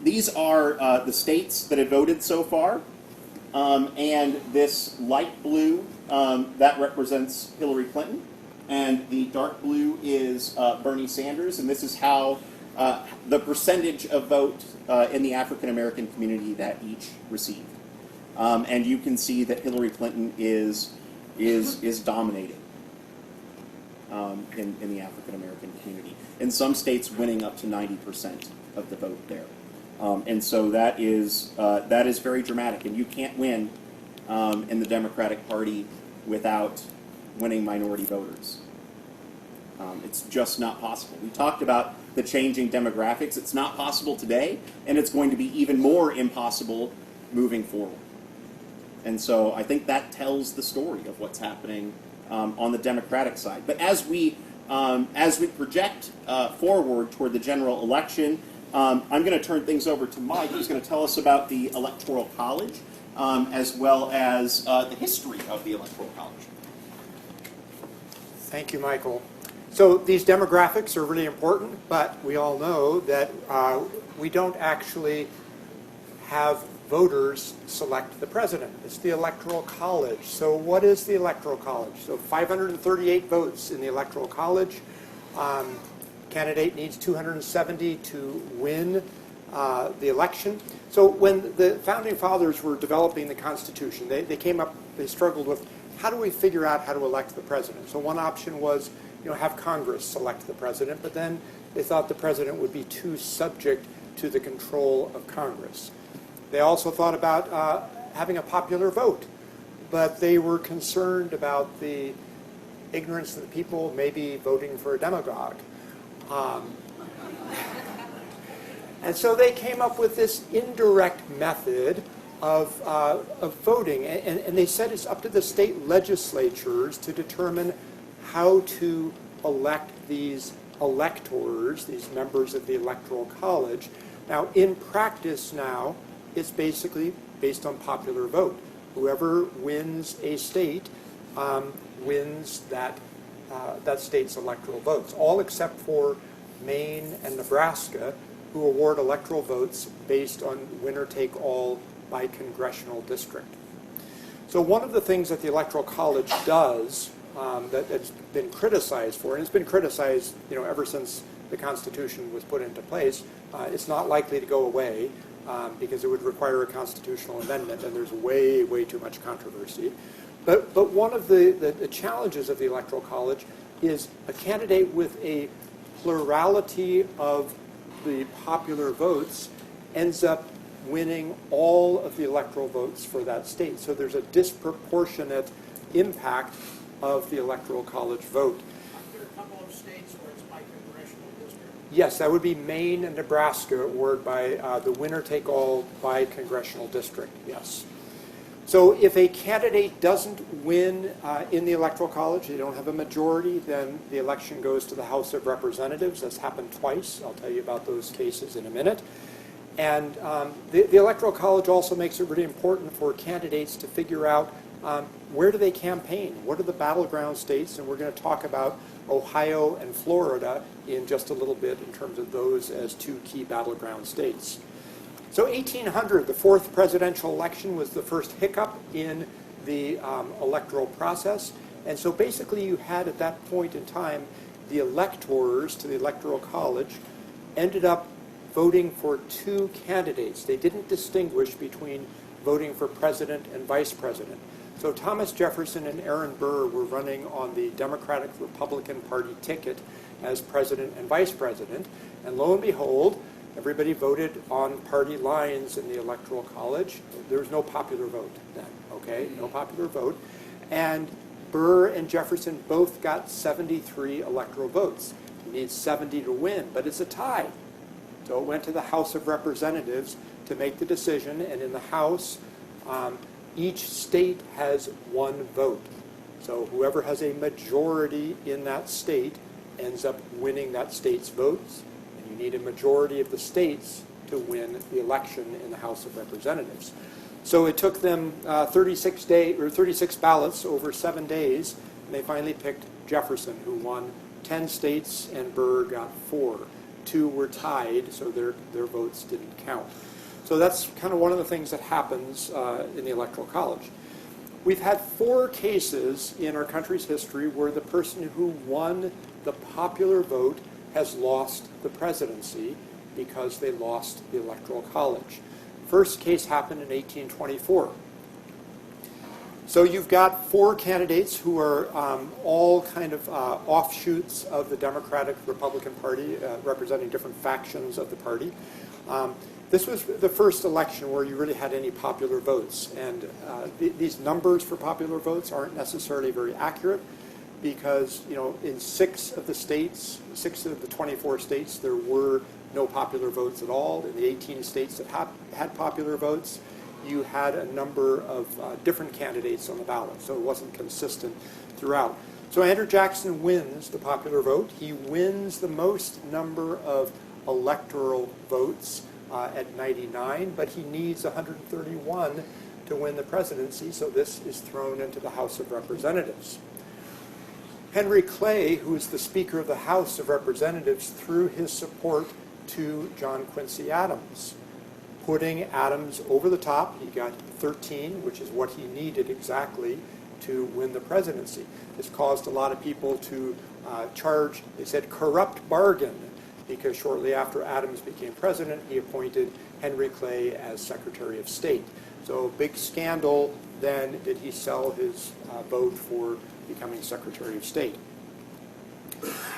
These are the states that have voted so far, and this light blue, that represents Hillary Clinton, and the dark blue is Bernie Sanders, and this is how the percentage of vote in the African-American community that each received. And you can see that Hillary Clinton is dominating in the African-American community. In some states, winning up to 90% of the vote there. And so that is very dramatic, and you can't win in the Democratic Party without winning minority voters. It's just not possible. We talked about the changing demographics. It's not possible today, and it's going to be even more impossible moving forward. And so I think that tells the story of what's happening on the Democratic side. But as we project forward toward the general election, I'm going to turn things over to Mike, who's going to tell us about the Electoral College, as well as the history of the Electoral College. Thank you, Michael. So these demographics are really important, but we all know that we don't actually have voters select the president. It's the Electoral College. So what is the Electoral College? So 538 votes in the Electoral College. Candidate needs 270 to win the election. So when the Founding Fathers were developing the Constitution, they struggled with, how do we figure out how to elect the president? So one option was, have Congress select the president, but then they thought the president would be too subject to the control of Congress. They also thought about having a popular vote, but they were concerned about the ignorance of the people maybe voting for a demagogue. And so they came up with this indirect method of voting, and they said it's up to the state legislatures to determine how to elect these electors, these members of the Electoral College. Now, in practice now, it's basically based on popular vote. Whoever wins a state wins that state's electoral votes, all except for Maine and Nebraska, who award electoral votes based on winner-take-all by congressional district. So one of the things that the Electoral College does that's been criticized for, and it's been criticized ever since the Constitution was put into place, it's not likely to go away because it would require a constitutional amendment, and there's way, way too much controversy. But one of the challenges of the Electoral College is a candidate with a plurality of the popular votes ends up winning all of the electoral votes for that state. So there's a disproportionate impact of the Electoral College vote. Are there a couple of states where it's by congressional district? Yes, that would be Maine and Nebraska, awarded by the winner-take-all by congressional district, yes. So if a candidate doesn't win in the Electoral College, they don't have a majority, then the election goes to the House of Representatives. That's happened twice. I'll tell you about those cases in a minute. And the Electoral College also makes it really important for candidates to figure out where do they campaign? What are the battleground states? And we're going to talk about Ohio and Florida in just a little bit in terms of those as two key battleground states. So 1800, the fourth presidential election, was the first hiccup in the electoral process. And so basically you had at that point in time, the electors to the Electoral College ended up voting for two candidates. They didn't distinguish between voting for president and vice president. So Thomas Jefferson and Aaron Burr were running on the Democratic-Republican Party ticket as president and vice president. And lo and behold, everybody voted on party lines in the Electoral College. There was no popular vote then, okay? No popular vote. And Burr and Jefferson both got 73 electoral votes. You need 70 to win, but it's a tie. So it went to the House of Representatives to make the decision, and in the House, each state has one vote. So whoever has a majority in that state ends up winning that state's votes. You need a majority of the states to win the election in the House of Representatives. So it took them 36 ballots over 7 days, and they finally picked Jefferson, who won 10 states, and Burr got 4. 2 were tied, so their votes didn't count. So that's kind of one of the things that happens in the Electoral College. We've had 4 cases in our country's history where the person who won the popular vote has lost the presidency because they lost the Electoral College. First case happened in 1824. So you've got 4 candidates who are all kind of offshoots of the Democratic-Republican Party, representing different factions of the party. This was the first election where you really had any popular votes. And these numbers for popular votes aren't necessarily very accurate, because in 6 of the 24 states, there were no popular votes at all. In the 18 states that had popular votes, you had a number of different candidates on the ballot, so it wasn't consistent throughout. So Andrew Jackson wins the popular vote. He wins the most number of electoral votes at 99, but he needs 131 to win the presidency, so this is thrown into the House of Representatives. Henry Clay, who is the Speaker of the House of Representatives, threw his support to John Quincy Adams, putting Adams over the top. He got 13, which is what he needed exactly to win the presidency. This caused a lot of people to charge, they said, corrupt bargain, because shortly after Adams became president, he appointed Henry Clay as Secretary of State. So big scandal. Then did he sell his vote for becoming Secretary of State.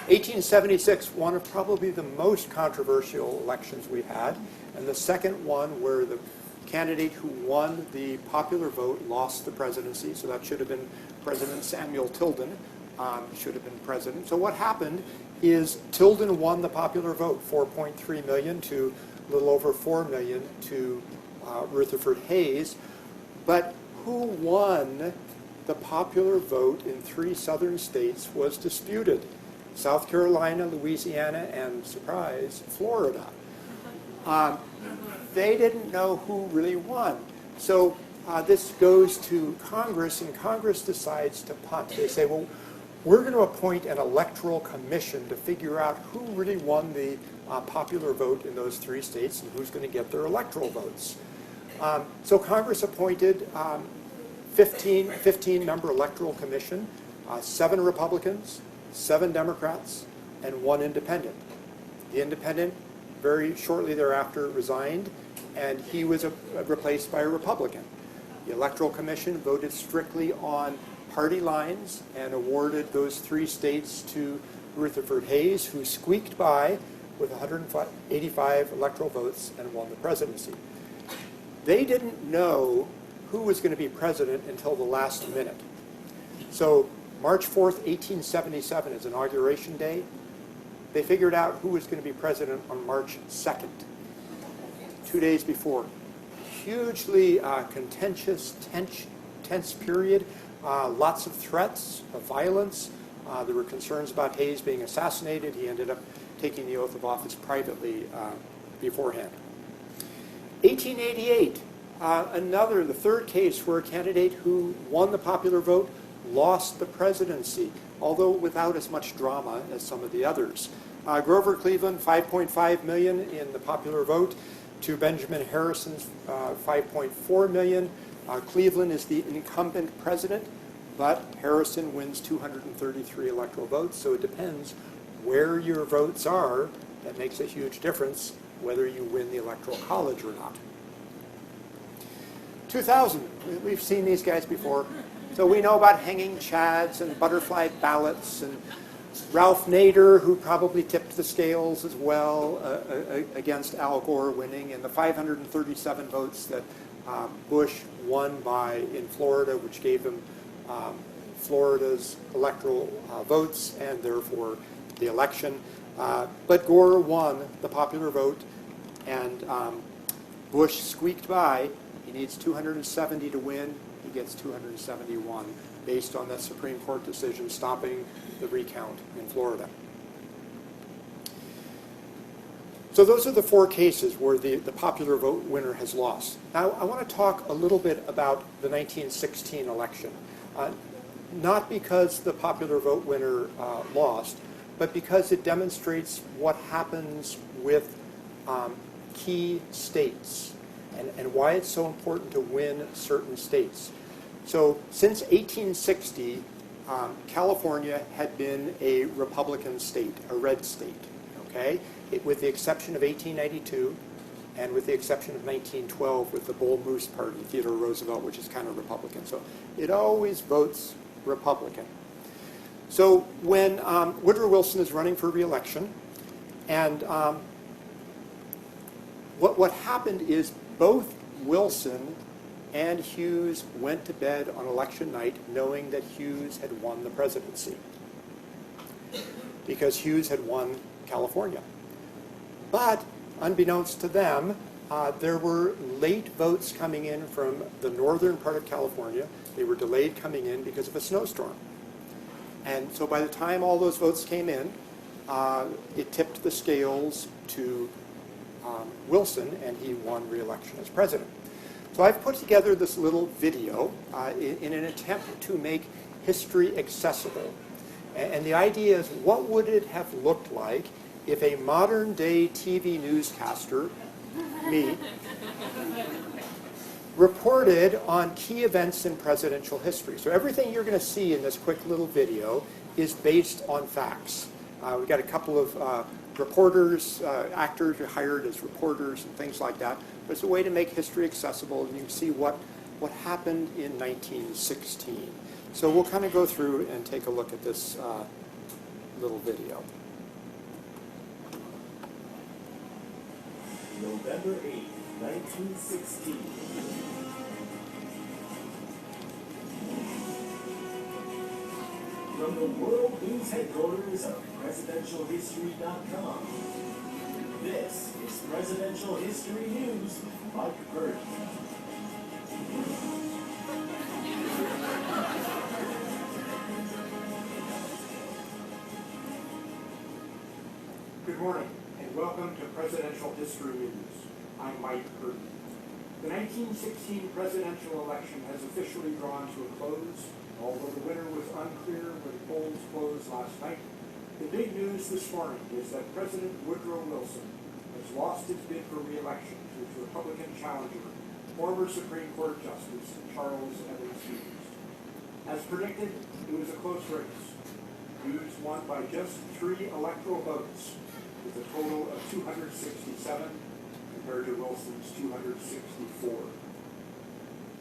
1876, one of probably the most controversial elections we've had, and the second one where the candidate who won the popular vote lost the presidency, so that should have been President Samuel Tilden, should have been president. So what happened is Tilden won the popular vote, 4.3 million to a little over 4 million to Rutherford Hayes, but who won the popular vote in 3 southern states was disputed. South Carolina, Louisiana, and, surprise, Florida. They didn't know who really won. So this goes to Congress, and Congress decides to punt. They say, well, we're going to appoint an electoral commission to figure out who really won the popular vote in those 3 states and who's going to get their electoral votes. So Congress appointed 15-member electoral commission, 7 Republicans, 7 Democrats, and 1 independent. The independent very shortly thereafter resigned, and he was replaced by a Republican. The Electoral Commission voted strictly on party lines and awarded those 3 states to Rutherford Hayes, who squeaked by with 185 electoral votes and won the presidency. They didn't know who was going to be president until the last minute. So March 4th, 1877 is Inauguration Day. They figured out who was going to be president on March 2nd, 2 days before. Hugely contentious, tense period. Lots of threats of violence. There were concerns about Hayes being assassinated. He ended up taking the oath of office privately beforehand. 1888, the third case where a candidate who won the popular vote lost the presidency, although without as much drama as some of the others. Grover Cleveland, 5.5 million in the popular vote, to Benjamin Harrison's 5.4 million. Cleveland is the incumbent president, but Harrison wins 233 electoral votes, so it depends where your votes are. That makes a huge difference whether you win the Electoral College or not. 2000, we've seen these guys before. So we know about hanging chads and butterfly ballots and Ralph Nader, who probably tipped the scales as well against Al Gore winning, and the 537 votes that Bush won by in Florida, which gave him Florida's electoral votes and therefore the election. But Gore won the popular vote, and Bush squeaked by. He needs 270 to win. He gets 271 based on that Supreme Court decision stopping the recount in Florida. So those are the 4 cases where the popular vote winner has lost. Now I want to talk a little bit about the 1916 election. Not because the popular vote winner lost, but because it demonstrates what happens with key states and why it's so important to win certain states. So since 1860, California had been a Republican state, a red state, okay? With the exception of 1892 and with the exception of 1912 with the Bull Moose Party, Theodore Roosevelt, which is kind of Republican. So it always votes Republican. So when Woodrow Wilson is running for re-election, and what happened is both Wilson and Hughes went to bed on election night knowing that Hughes had won the presidency because Hughes had won California. But unbeknownst to them, there were late votes coming in from the northern part of California. They were delayed coming in because of a snowstorm. And so by the time all those votes came in, it tipped the scales to Wilson, and he won re-election as president. So I've put together this little video in an attempt to make history accessible. And the idea is, what would it have looked like if a modern-day TV newscaster, me, reported on key events in presidential history? So everything you're going to see in this quick little video is based on facts. We've got a couple of reporters, actors are hired as reporters and things like that. But it's a way to make history accessible, and you can see what happened in 1916. So we'll kind of go through and take a look at this little video. November 8th, 1916. From the World News Headquarters of PresidentialHistory.com, this is Presidential History News by Purdy. morning, and welcome to Presidential History News. I'm Mike Purdy. The 1916 presidential election has officially drawn to a close. Although the winner was unclear when polls closed last night, the big news this morning is that President Woodrow Wilson has lost his bid for re-election to his Republican challenger, former Supreme Court Justice Charles Evans Hughes. As predicted, it was a close race. Hughes won by just 3 electoral votes, with a total of 267 compared to Wilson's 264.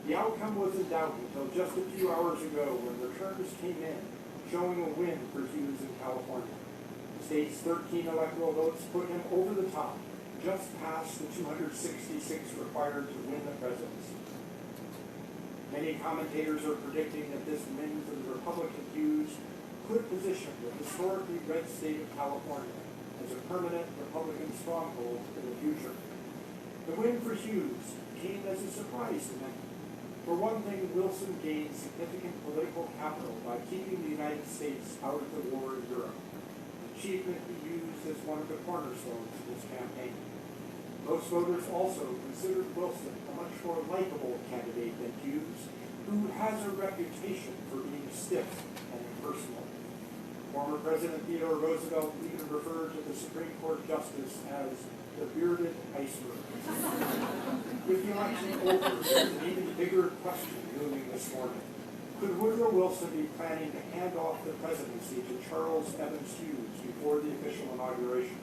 The outcome was in doubt until just a few hours ago when returns came in, showing a win for Hughes in California. The state's 13 electoral votes put him over the top, just past the 266 required to win the presidency. Many commentators are predicting that this win for the Republican Hughes could position the historically red state of California as a permanent Republican stronghold in the future. The win for Hughes came as a surprise to many. For one thing, Wilson gained significant political capital by keeping the United States out of the war in Europe, an achievement he used as one of the cornerstones of his campaign. Most voters also considered Wilson a much more likable candidate than Hughes, who has a reputation for being stiff and impersonal. Former President Theodore Roosevelt even referred to the Supreme Court justice as the bearded iceberg. With the election over, there's an even bigger question looming this morning. Could Woodrow Wilson be planning to hand off the presidency to Charles Evans Hughes before the official inauguration?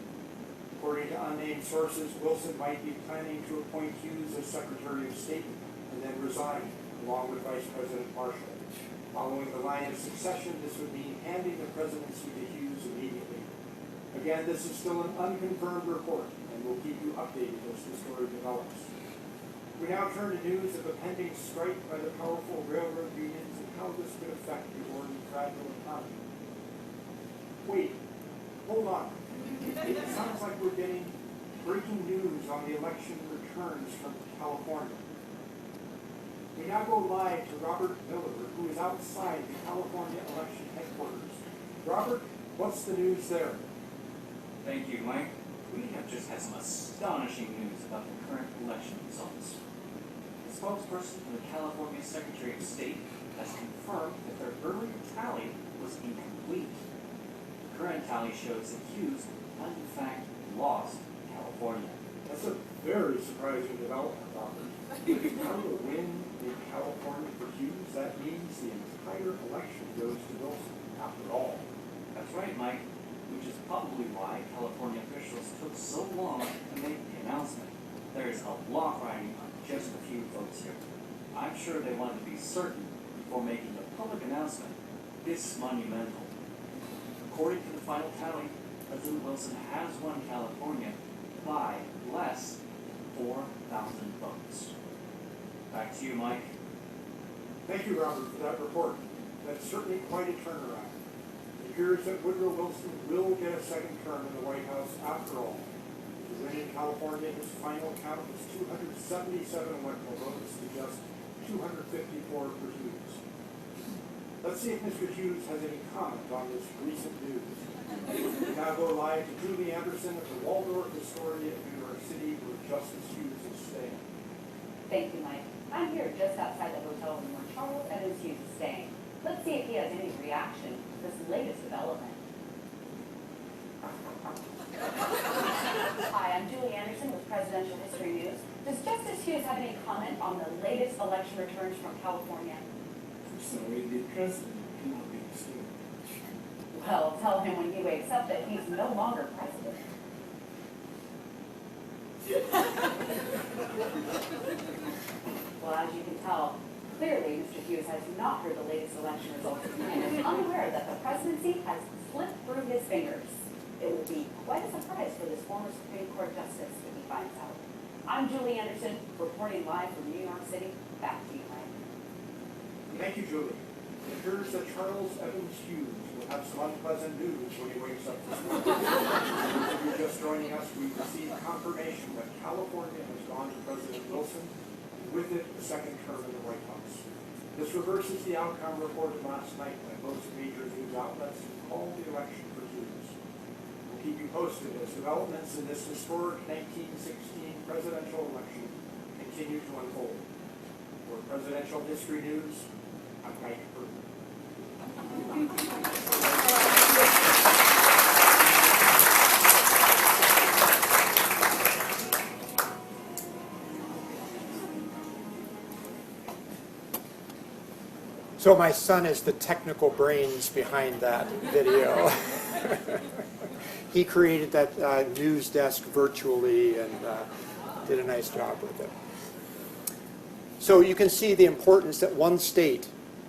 According to unnamed sources, Wilson might be planning to appoint Hughes as Secretary of State and then resign, along with Vice President Marshall. Following the line of succession, this would mean handing the presidency to Hughes immediately. Again, this is still an unconfirmed report, and we'll keep you updated as the story develops. We now turn to news of a pending strike by the powerful railroad unions and how this could affect the already fragile economy. Wait, hold on. It sounds like we're getting breaking news on the election returns from California. We now go live to Robert Miller, who is outside the California election headquarters. Robert, what's the news there? Thank you, Mike. We have just had some astonishing news about the current election results. The spokesperson for the California Secretary of State has confirmed that their earlier tally was incomplete. The current tally shows that Hughes has in fact lost California. That's a very surprising development, Robert. How to win in California for Hughes, that means the entire election goes to Wilson, after all. That's right, Mike, which is probably why California officials took so long to make the announcement. There is a lot riding on just a few votes here. I'm sure they wanted to be certain before making the public announcement this monumental. According to the final tally, President Wilson has won California by less than 4,000 votes. Back to you, Mike. Thank you, Robert, for that report. That's certainly quite a turnaround. It appears that Woodrow Wilson will get a second term in the White House after all. To win in California, his final count was 277 electoral votes to just 254 for Hughes. Let's see if Mr. Hughes has any comment on this recent news. We now go live to Julie Anderson at the Waldorf Astoria in New York City, where Justice Hughes is staying. Thank you, Mike. I'm here just outside the hotel room where Charles Evans Hughes is staying. Let's see if he has any reaction to this latest development. Hi, I'm Julie Anderson with Presidential History News. Does Justice Hughes have any comment on the latest election returns from California? So the president cannot be seen. Well, tell him when he wakes up that he's no longer president. Well, as you can tell, clearly Mr. Hughes has not heard the latest election results and is unaware that the presidency has slipped through his fingers. It will be quite a surprise for this former Supreme Court justice if he finds out. I'm Julie Anderson, reporting live from New York City. Back to you, Mike. Thank you, Julie. It appears that Charles Evans Hughes will have some unpleasant news when he wakes up this morning. If you're just joining us, we've received confirmation that California has gone to President Wilson, and with it, the second term in the White House. This reverses the outcome reported last night by most major news outlets who called the election for Hughes. We'll keep you posted as developments in this historic 1916 presidential election continue to unfold. For Presidential History News, I'm Mike Burton. So my son is the technical brains behind that video. He created that news desk virtually and did a nice job with it. So you can see the importance that one state,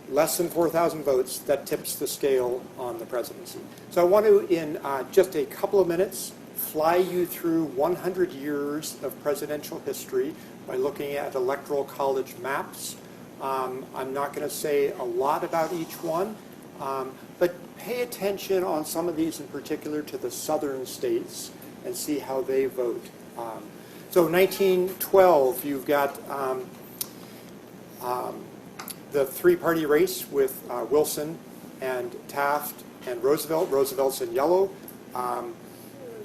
less than 4,000 votes, that tips the scale on the presidency. So I want to, in just a couple of minutes, fly you through 100 years of presidential history by looking at Electoral College maps. I'm not going to say a lot about each one, but pay attention on some of these in particular to the southern states and see how they vote. So 1912, you've got the three-party race with Wilson and Taft and Roosevelt. Roosevelt's in yellow.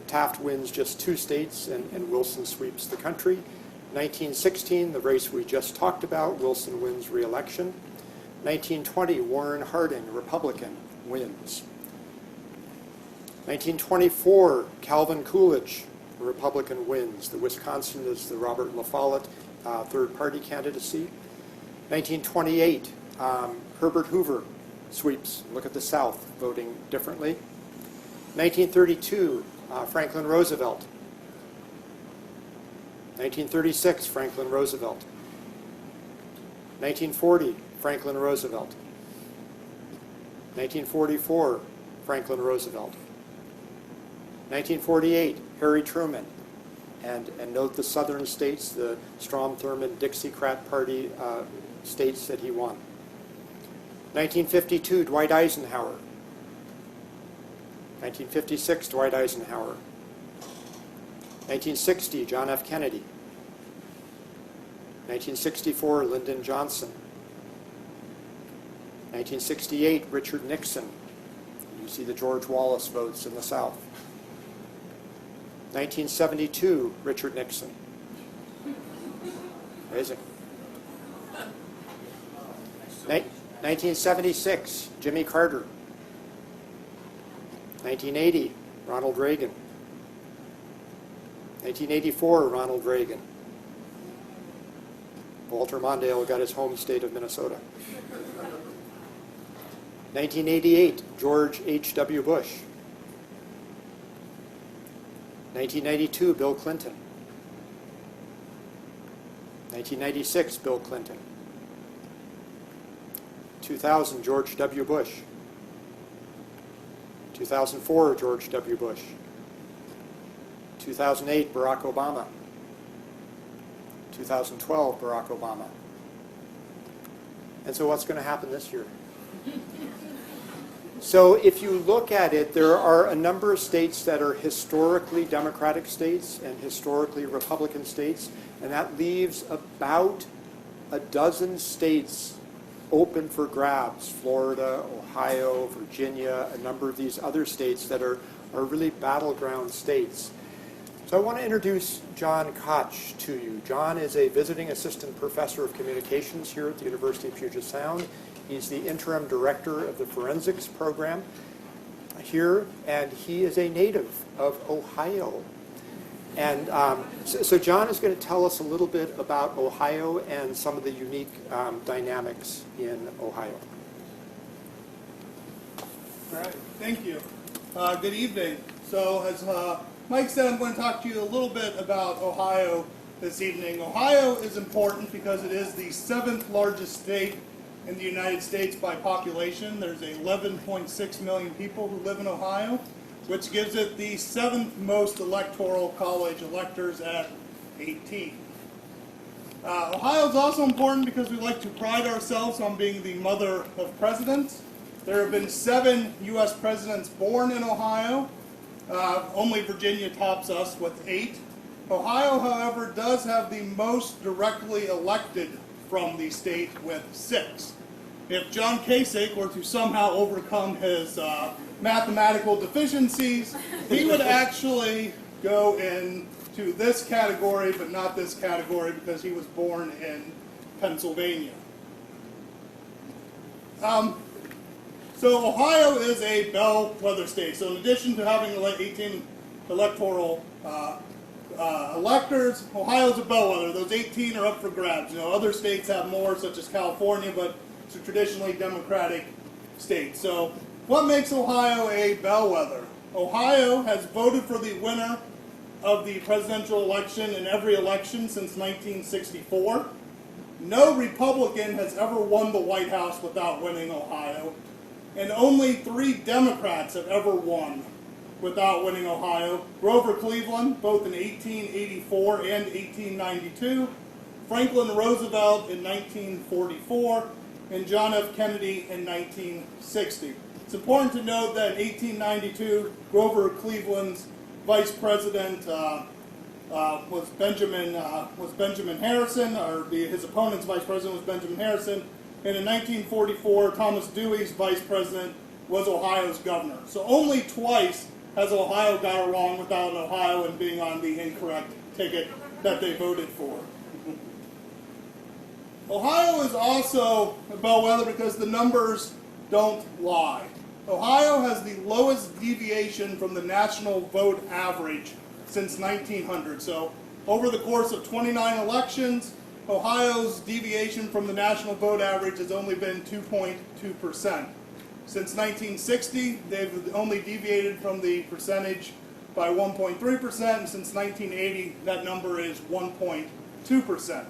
Taft wins just 2 states and Wilson sweeps the country. 1916, the race we just talked about, Wilson wins re-election. 1920, Warren Harding, Republican, wins. 1924, Calvin Coolidge, Republican, wins. The Wisconsin is the Robert La Follette third-party candidacy. 1928, Herbert Hoover sweeps. Look at the South, voting differently. 1932, Franklin Roosevelt. 1936, Franklin Roosevelt. 1940, Franklin Roosevelt. 1944, Franklin Roosevelt. 1948, Harry Truman. And note the southern states, the Strom Thurmond Dixiecrat Party states that he won. 1952, Dwight Eisenhower. 1956, Dwight Eisenhower. 1960, John F. Kennedy. 1964, Lyndon Johnson. 1968, Richard Nixon. You see the George Wallace votes in the South. 1972, Richard Nixon. Amazing. 1976, Jimmy Carter. 1980, Ronald Reagan. 1984, Ronald Reagan. Walter Mondale got his home state of Minnesota. 1988, George H.W. Bush. 1992, Bill Clinton. 1996, Bill Clinton. 2000, George W. Bush. 2004, George W. Bush. 2008, Barack Obama. 2012, Barack Obama. And so what's going to happen this year? So if you look at it, there are a number of states that are historically Democratic states and historically Republican states, and that leaves about a dozen states open for grabs. Florida, Ohio, Virginia, a number of these other states that are really battleground states. So I want to introduce John Koch to you. John is a visiting assistant professor of communications here at the University of Puget Sound. He's the interim director of the forensics program here, and he is a native of Ohio. And so John is going to tell us a little bit about Ohio and some of the unique dynamics in Ohio. All right, thank you. Good evening. So as Mike said, I'm going to talk to you a little bit about Ohio this evening. Ohio is important because it is the 7th largest state in the United States by population. There's 11.6 million people who live in Ohio, which gives it the 7th most Electoral College electors at 18. Ohio is also important because we like to pride ourselves on being the mother of presidents. There have been 7 U.S. presidents born in Ohio. Only Virginia tops us with 8. Ohio, however, does have the most directly elected from the state with 6. If John Kasich were to somehow overcome his mathematical deficiencies, he would actually go into this category, but not this category, because he was born in Pennsylvania. So Ohio is a bellwether state. So in addition to having 18 electoral electors, Ohio's a bellwether. Those 18 are up for grabs. You know, other states have more, such as California, but it's a traditionally Democratic state. So what makes Ohio a bellwether? Ohio has voted for the winner of the presidential election in every election since 1964. No Republican has ever won the White House without winning Ohio. And only 3 Democrats have ever won without winning Ohio. Grover Cleveland, both in 1884 and 1892. Franklin Roosevelt in 1944. And John F. Kennedy in 1960. It's important to note that in 1892, Grover Cleveland's vice president was Benjamin Harrison, or his opponent's vice president was Benjamin Harrison. And in 1944, Thomas Dewey's vice president was Ohio's governor. So only twice has Ohio got it wrong without an Ohioan being on the incorrect ticket that they voted for. Ohio is also a bellwether because the numbers don't lie. Ohio has the lowest deviation from the national vote average since 1900. So over the course of 29 elections, Ohio's deviation from the national vote average has only been 2.2%. Since 1960, they've only deviated from the percentage by 1.3%, and since 1980, that number is 1.2%.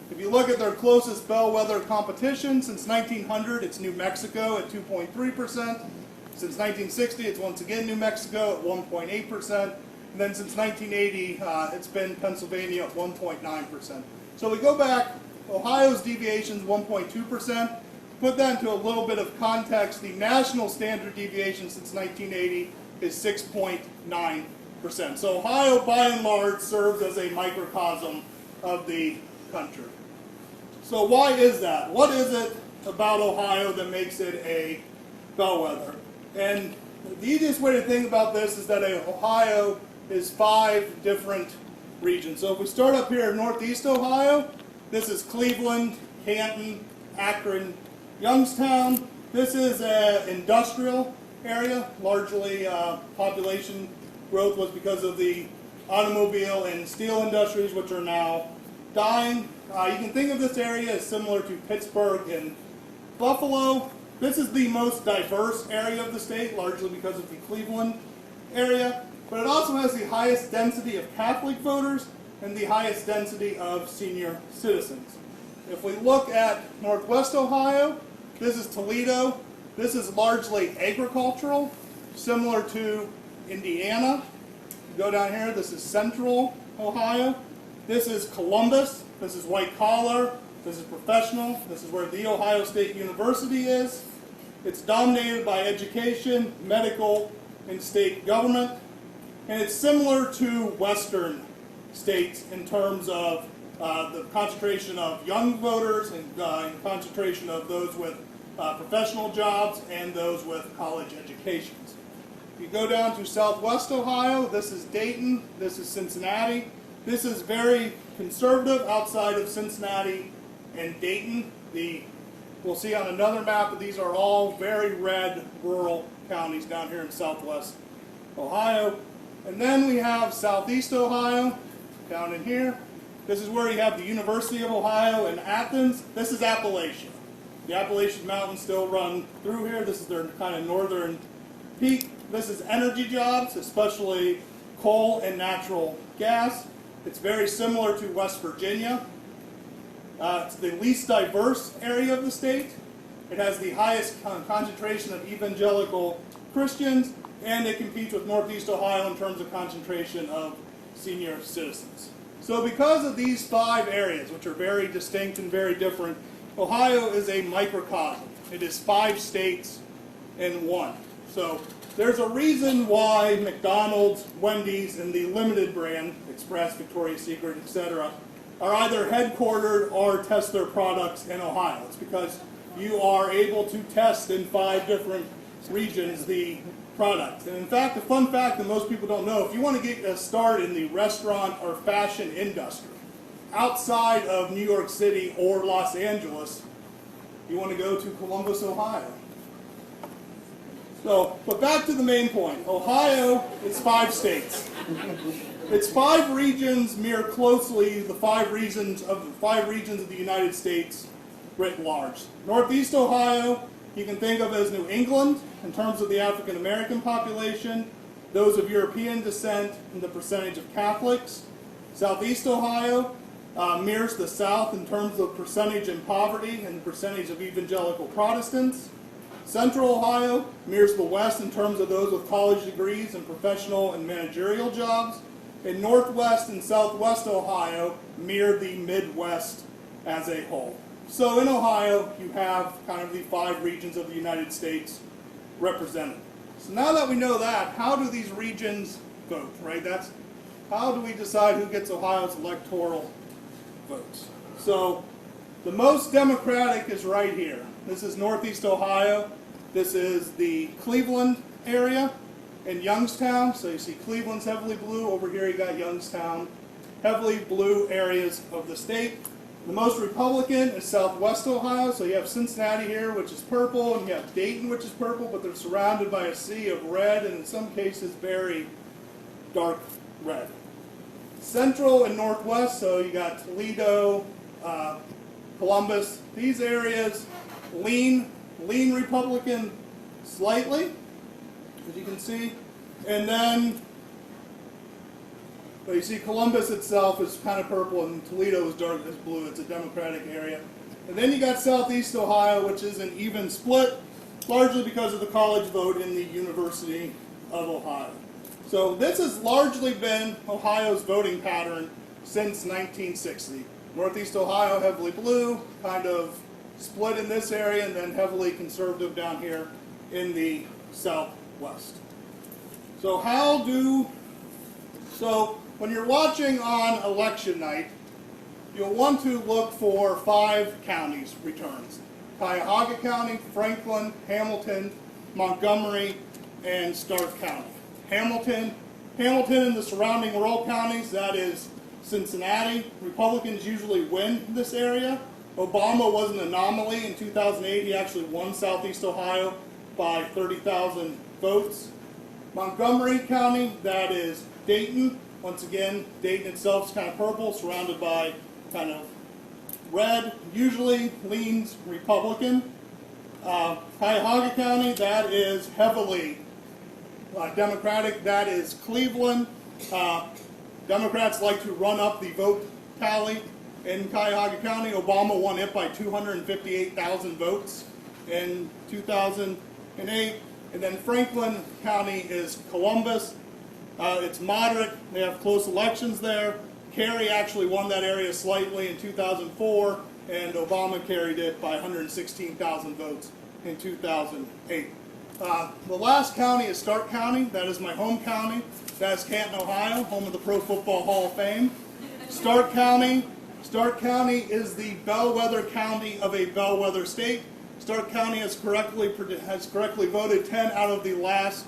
If you look at their closest bellwether competition, since 1900, it's New Mexico at 2.3%. Since 1960, it's once again New Mexico at 1.8%. And then since 1980, it's been Pennsylvania at 1.9%. So we go back, Ohio's deviation is 1.2%. Put that into a little bit of context, the national standard deviation since 1980 is 6.9%. So Ohio, by and large, serves as a microcosm of the country. So why is that? What is it about Ohio that makes it a bellwether? And the easiest way to think about this is that Ohio is 5 different regions. So if we start up here in Northeast Ohio, this is Cleveland, Canton, Akron, Youngstown. This is an industrial area. Largely population growth was because of the automobile and steel industries, which are now dying. You can think of this area as similar to Pittsburgh and Buffalo. This is the most diverse area of the state, largely because of the Cleveland area. But it also has the highest density of Catholic voters and the highest density of senior citizens. If we look at Northwest Ohio, this is Toledo. This is largely agricultural, similar to Indiana. Go down here, this is Central Ohio. This is Columbus. This is white collar. This is professional. This is where The Ohio State University is. It's dominated by education, medical, and state government. And it's similar to Western states in terms of the concentration of young voters and concentration of those with professional jobs and those with college educations. You go down to Southwest Ohio, this is Dayton, this is Cincinnati. This is very conservative outside of Cincinnati and Dayton. We'll see on another map that these are all very red rural counties down here in Southwest Ohio. And then we have Southeast Ohio, down in here. This is where you have the University of Ohio in Athens. This is Appalachia. The Appalachian Mountains still run through here. This is their kind of northern peak. This is energy jobs, especially coal and natural gas. It's very similar to West Virginia. It's the least diverse area of the state. It has the highest concentration of evangelical Christians, and it competes with Northeast Ohio in terms of concentration of senior citizens. So because of these 5 areas, which are very distinct and very different, Ohio is a microcosm. It is 5 states in one. So there's a reason why McDonald's, Wendy's, and the limited brand, Express, Victoria's Secret, etc., are either headquartered or test their products in Ohio. It's because you are able to test in 5 different regions the product. And in fact, a fun fact that most people don't know, if you want to get a start in the restaurant or fashion industry outside of New York City or Los Angeles, you want to go to Columbus, Ohio. So, but back to the main point. Ohio is 5 states. Its 5 regions mirror closely the 5 regions of the United States writ large. Northeast Ohio, you can think of as New England in terms of the African American population, those of European descent, and the percentage of Catholics. Southeast Ohio mirrors the South in terms of percentage in poverty and the percentage of evangelical Protestants. Central Ohio mirrors the West in terms of those with college degrees and professional and managerial jobs. And Northwest and Southwest Ohio mirror the Midwest as a whole. So in Ohio, you have kind of the 5 regions of the United States represented. So now that we know that, how do these regions vote, right? How do we decide who gets Ohio's electoral votes? So the most Democratic is right here. This is Northeast Ohio. This is the Cleveland area and Youngstown. So you see Cleveland's heavily blue. Over here you got Youngstown. Heavily blue areas of the state. The most Republican is Southwest Ohio. So you have Cincinnati here, which is purple, and you have Dayton, which is purple, but they're surrounded by a sea of red, and in some cases very dark red. Central and Northwest, so you got Toledo, Columbus. These areas lean Republican slightly, as you can see. And then, but you see Columbus itself is kind of purple and Toledo is dark as blue. It's a Democratic area. And then you got Southeast Ohio, which is an even split, largely because of the college vote in the University of Ohio. So this has largely been Ohio's voting pattern since 1960. Northeast Ohio, heavily blue, kind of split in this area, and then heavily conservative down here in the Southwest. So when you're watching on election night, you'll want to look for 5 counties returns. Cuyahoga County, Franklin, Hamilton, Montgomery, and Stark County. Hamilton and the surrounding rural counties, that is Cincinnati. Republicans usually win this area. Obama was an anomaly. In 2008, he actually won Southeast Ohio by 30,000 votes. Montgomery County, that is Dayton. Once again, Dayton itself is kind of purple, surrounded by kind of red, usually leans Republican. Cuyahoga County, that is heavily Democratic. That is Cleveland. Democrats like to run up the vote tally in Cuyahoga County. Obama won it by 258,000 votes in 2008. And then Franklin County is Columbus. It's moderate. They have close elections there. Kerry actually won that area slightly in 2004, and Obama carried it by 116,000 votes in 2008. The last county is Stark County. That is my home county. That is Canton, Ohio, home of the Pro Football Hall of Fame. Stark County is the bellwether county of a bellwether state. Stark County has correctly voted 10 out of the last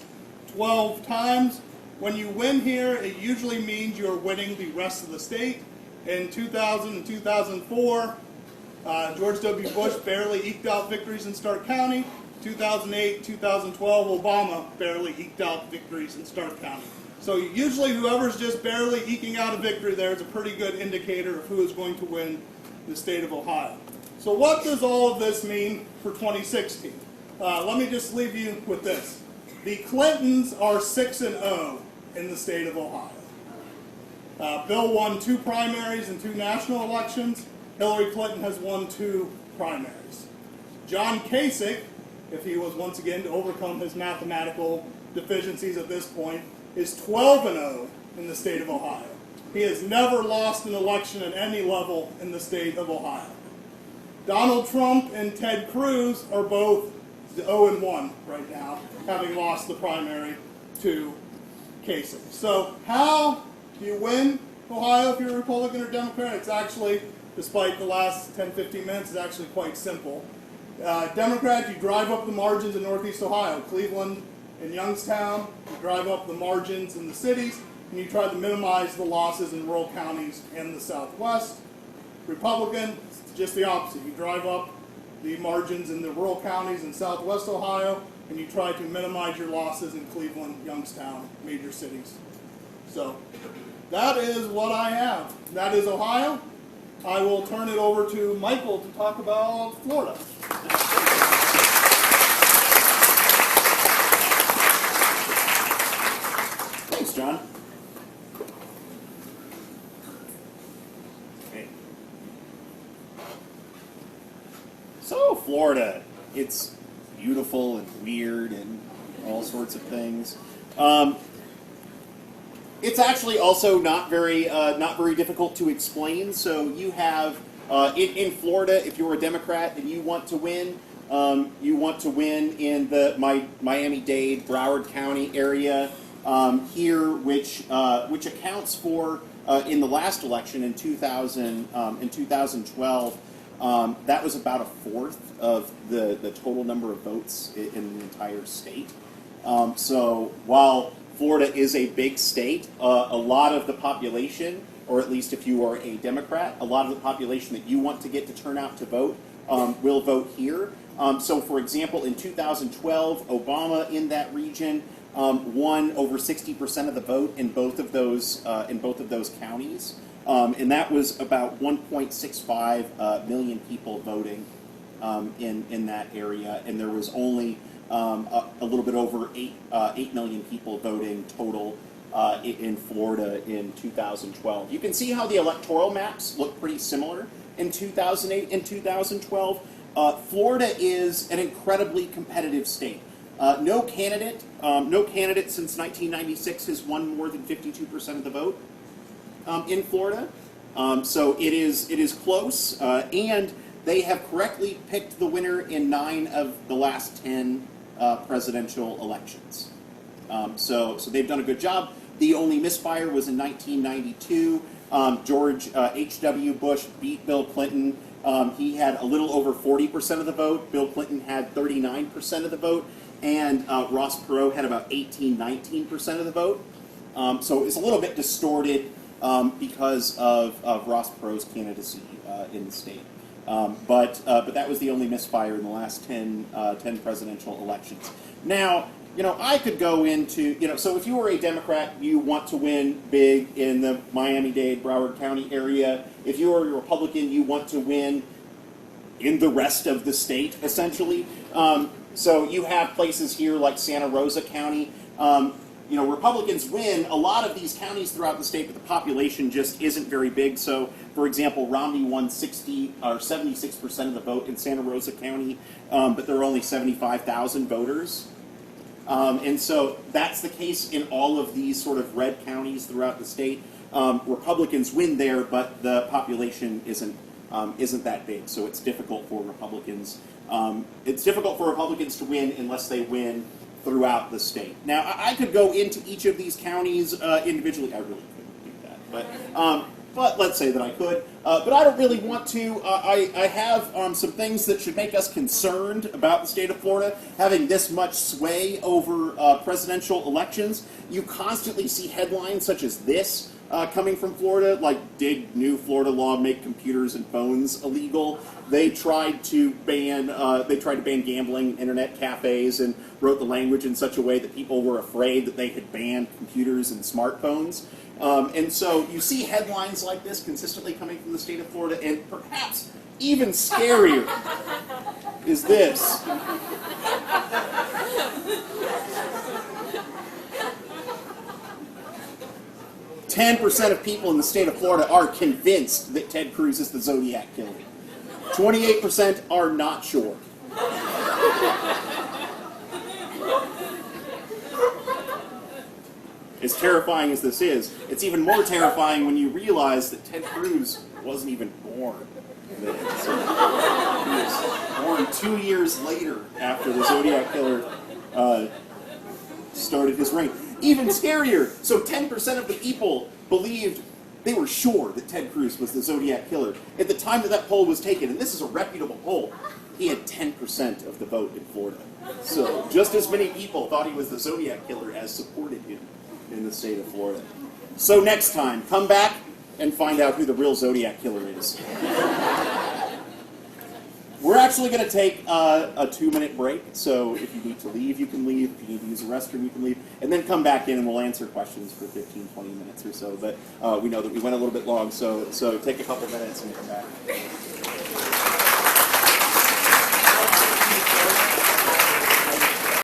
12 times. When you win here, it usually means you're winning the rest of the state. In 2000 and 2004, George W. Bush barely eked out victories in Stark County. 2008, 2012, Obama barely eked out victories in Stark County. So usually whoever's just barely eking out a victory there is a pretty good indicator of who is going to win the state of Ohio. So what does all of this mean for 2016? Let me just leave you with this. The Clintons are 6-0 in the state of Ohio. Bill won 2 primaries and 2 national elections. Hillary Clinton has won 2 primaries. John Kasich, if he was once again to overcome his mathematical deficiencies at this point, is 12-0 in the state of Ohio. He has never lost an election at any level in the state of Ohio. Donald Trump and Ted Cruz are both 0-1 right now, having lost the primary to Kasich. So how do you win Ohio if you're a Republican or Democrat? It's actually, despite the last 10-15 minutes, it's actually quite simple. Democrats, you drive up the margins in Northeast Ohio. Cleveland in Youngstown, you drive up the margins in the cities, and you try to minimize the losses in rural counties and the Southwest. Republican, it's just the opposite. You drive up the margins in the rural counties in Southwest Ohio, and you try to minimize your losses in Cleveland, Youngstown, major cities. So that is what I have. That is Ohio. I will turn it over to Michael to talk about Florida. Thanks, John. Okay. So, Florida, it's beautiful and weird and all sorts of things. It's actually also not very difficult to explain. So you have in Florida, if you're a Democrat and you want to win in the Miami-Dade, Broward County area here, which accounts for in the last election in 2012. That was about a fourth of the total number of votes in the entire state. So while Florida is a big state, a lot of the population, or at least if you are a Democrat, a lot of the population that you want to get to turn out to vote will vote here. So for example, in 2012, Obama in that region won over 60% of the vote in both of those counties. And that was about 1.65 million people voting in that area, and there was only a little bit over 8 million people voting total in Florida in 2012. You can see how the electoral maps look pretty similar in 2008 and 2012. Florida is an incredibly competitive state. No candidate since 1996 has won more than 52% of the vote in Florida. So it is close, and they have correctly picked the winner in 9 of the last 10 presidential elections. So they've done a good job. The only misfire was in 1992. George H.W. Bush beat Bill Clinton. He had a little over 40% of the vote. Bill Clinton had 39% of the vote. And Ross Perot had about 19% of the vote. So it's a little bit distorted because of Ross Perot's candidacy in the state. But that was the only misfire in the last 10 presidential elections. Now, I could go into, so if you were a Democrat, you want to win big in the Miami-Dade, Broward County area. If you are a Republican, you want to win in the rest of the state, essentially. So you have places here like Santa Rosa County. Republicans win a lot of these counties throughout the state, but the population just isn't very big. So, for example, Romney won 76% of the vote in Santa Rosa County, but there are only 75,000 voters. And so that's the case in all of these sort of red counties throughout the state. Republicans win there, but the population isn't that big. So it's difficult for Republicans. It's difficult for Republicans to win unless they win throughout the state. Now, I could go into each of these counties individually. I really couldn't do that, but let's say that I could. But I don't really want to. I have some things that should make us concerned about the state of Florida having this much sway over presidential elections. You constantly see headlines such as this coming from Florida, like, did new Florida law make computers and phones illegal? They tried to ban gambling in internet cafes and wrote the language in such a way that people were afraid that they had banned computers and smartphones. And so you see headlines like this consistently coming from the state of Florida, and perhaps even scarier is this. 10% of people in the state of Florida are convinced that Ted Cruz is the Zodiac Killer. 28% are not sure. As terrifying as this is, it's even more terrifying when you realize that Ted Cruz wasn't even born then. So he was born 2 years later after the Zodiac Killer started his reign. Even scarier, so 10% of the people believed, they were sure that Ted Cruz was the Zodiac Killer at the time that poll was taken, and this is a reputable poll. he had 10% of the vote in Florida. So just as many people thought he was the Zodiac Killer as supported him in the state of Florida. So next time, come back and find out who the real Zodiac Killer is. We're actually going to take a 2-minute break, so if you need to leave, you can leave. If you need to use the restroom, you can leave. And then come back in and we'll answer questions for 15, 20 minutes or so. But we know that we went a little bit long, so take a couple minutes and come back.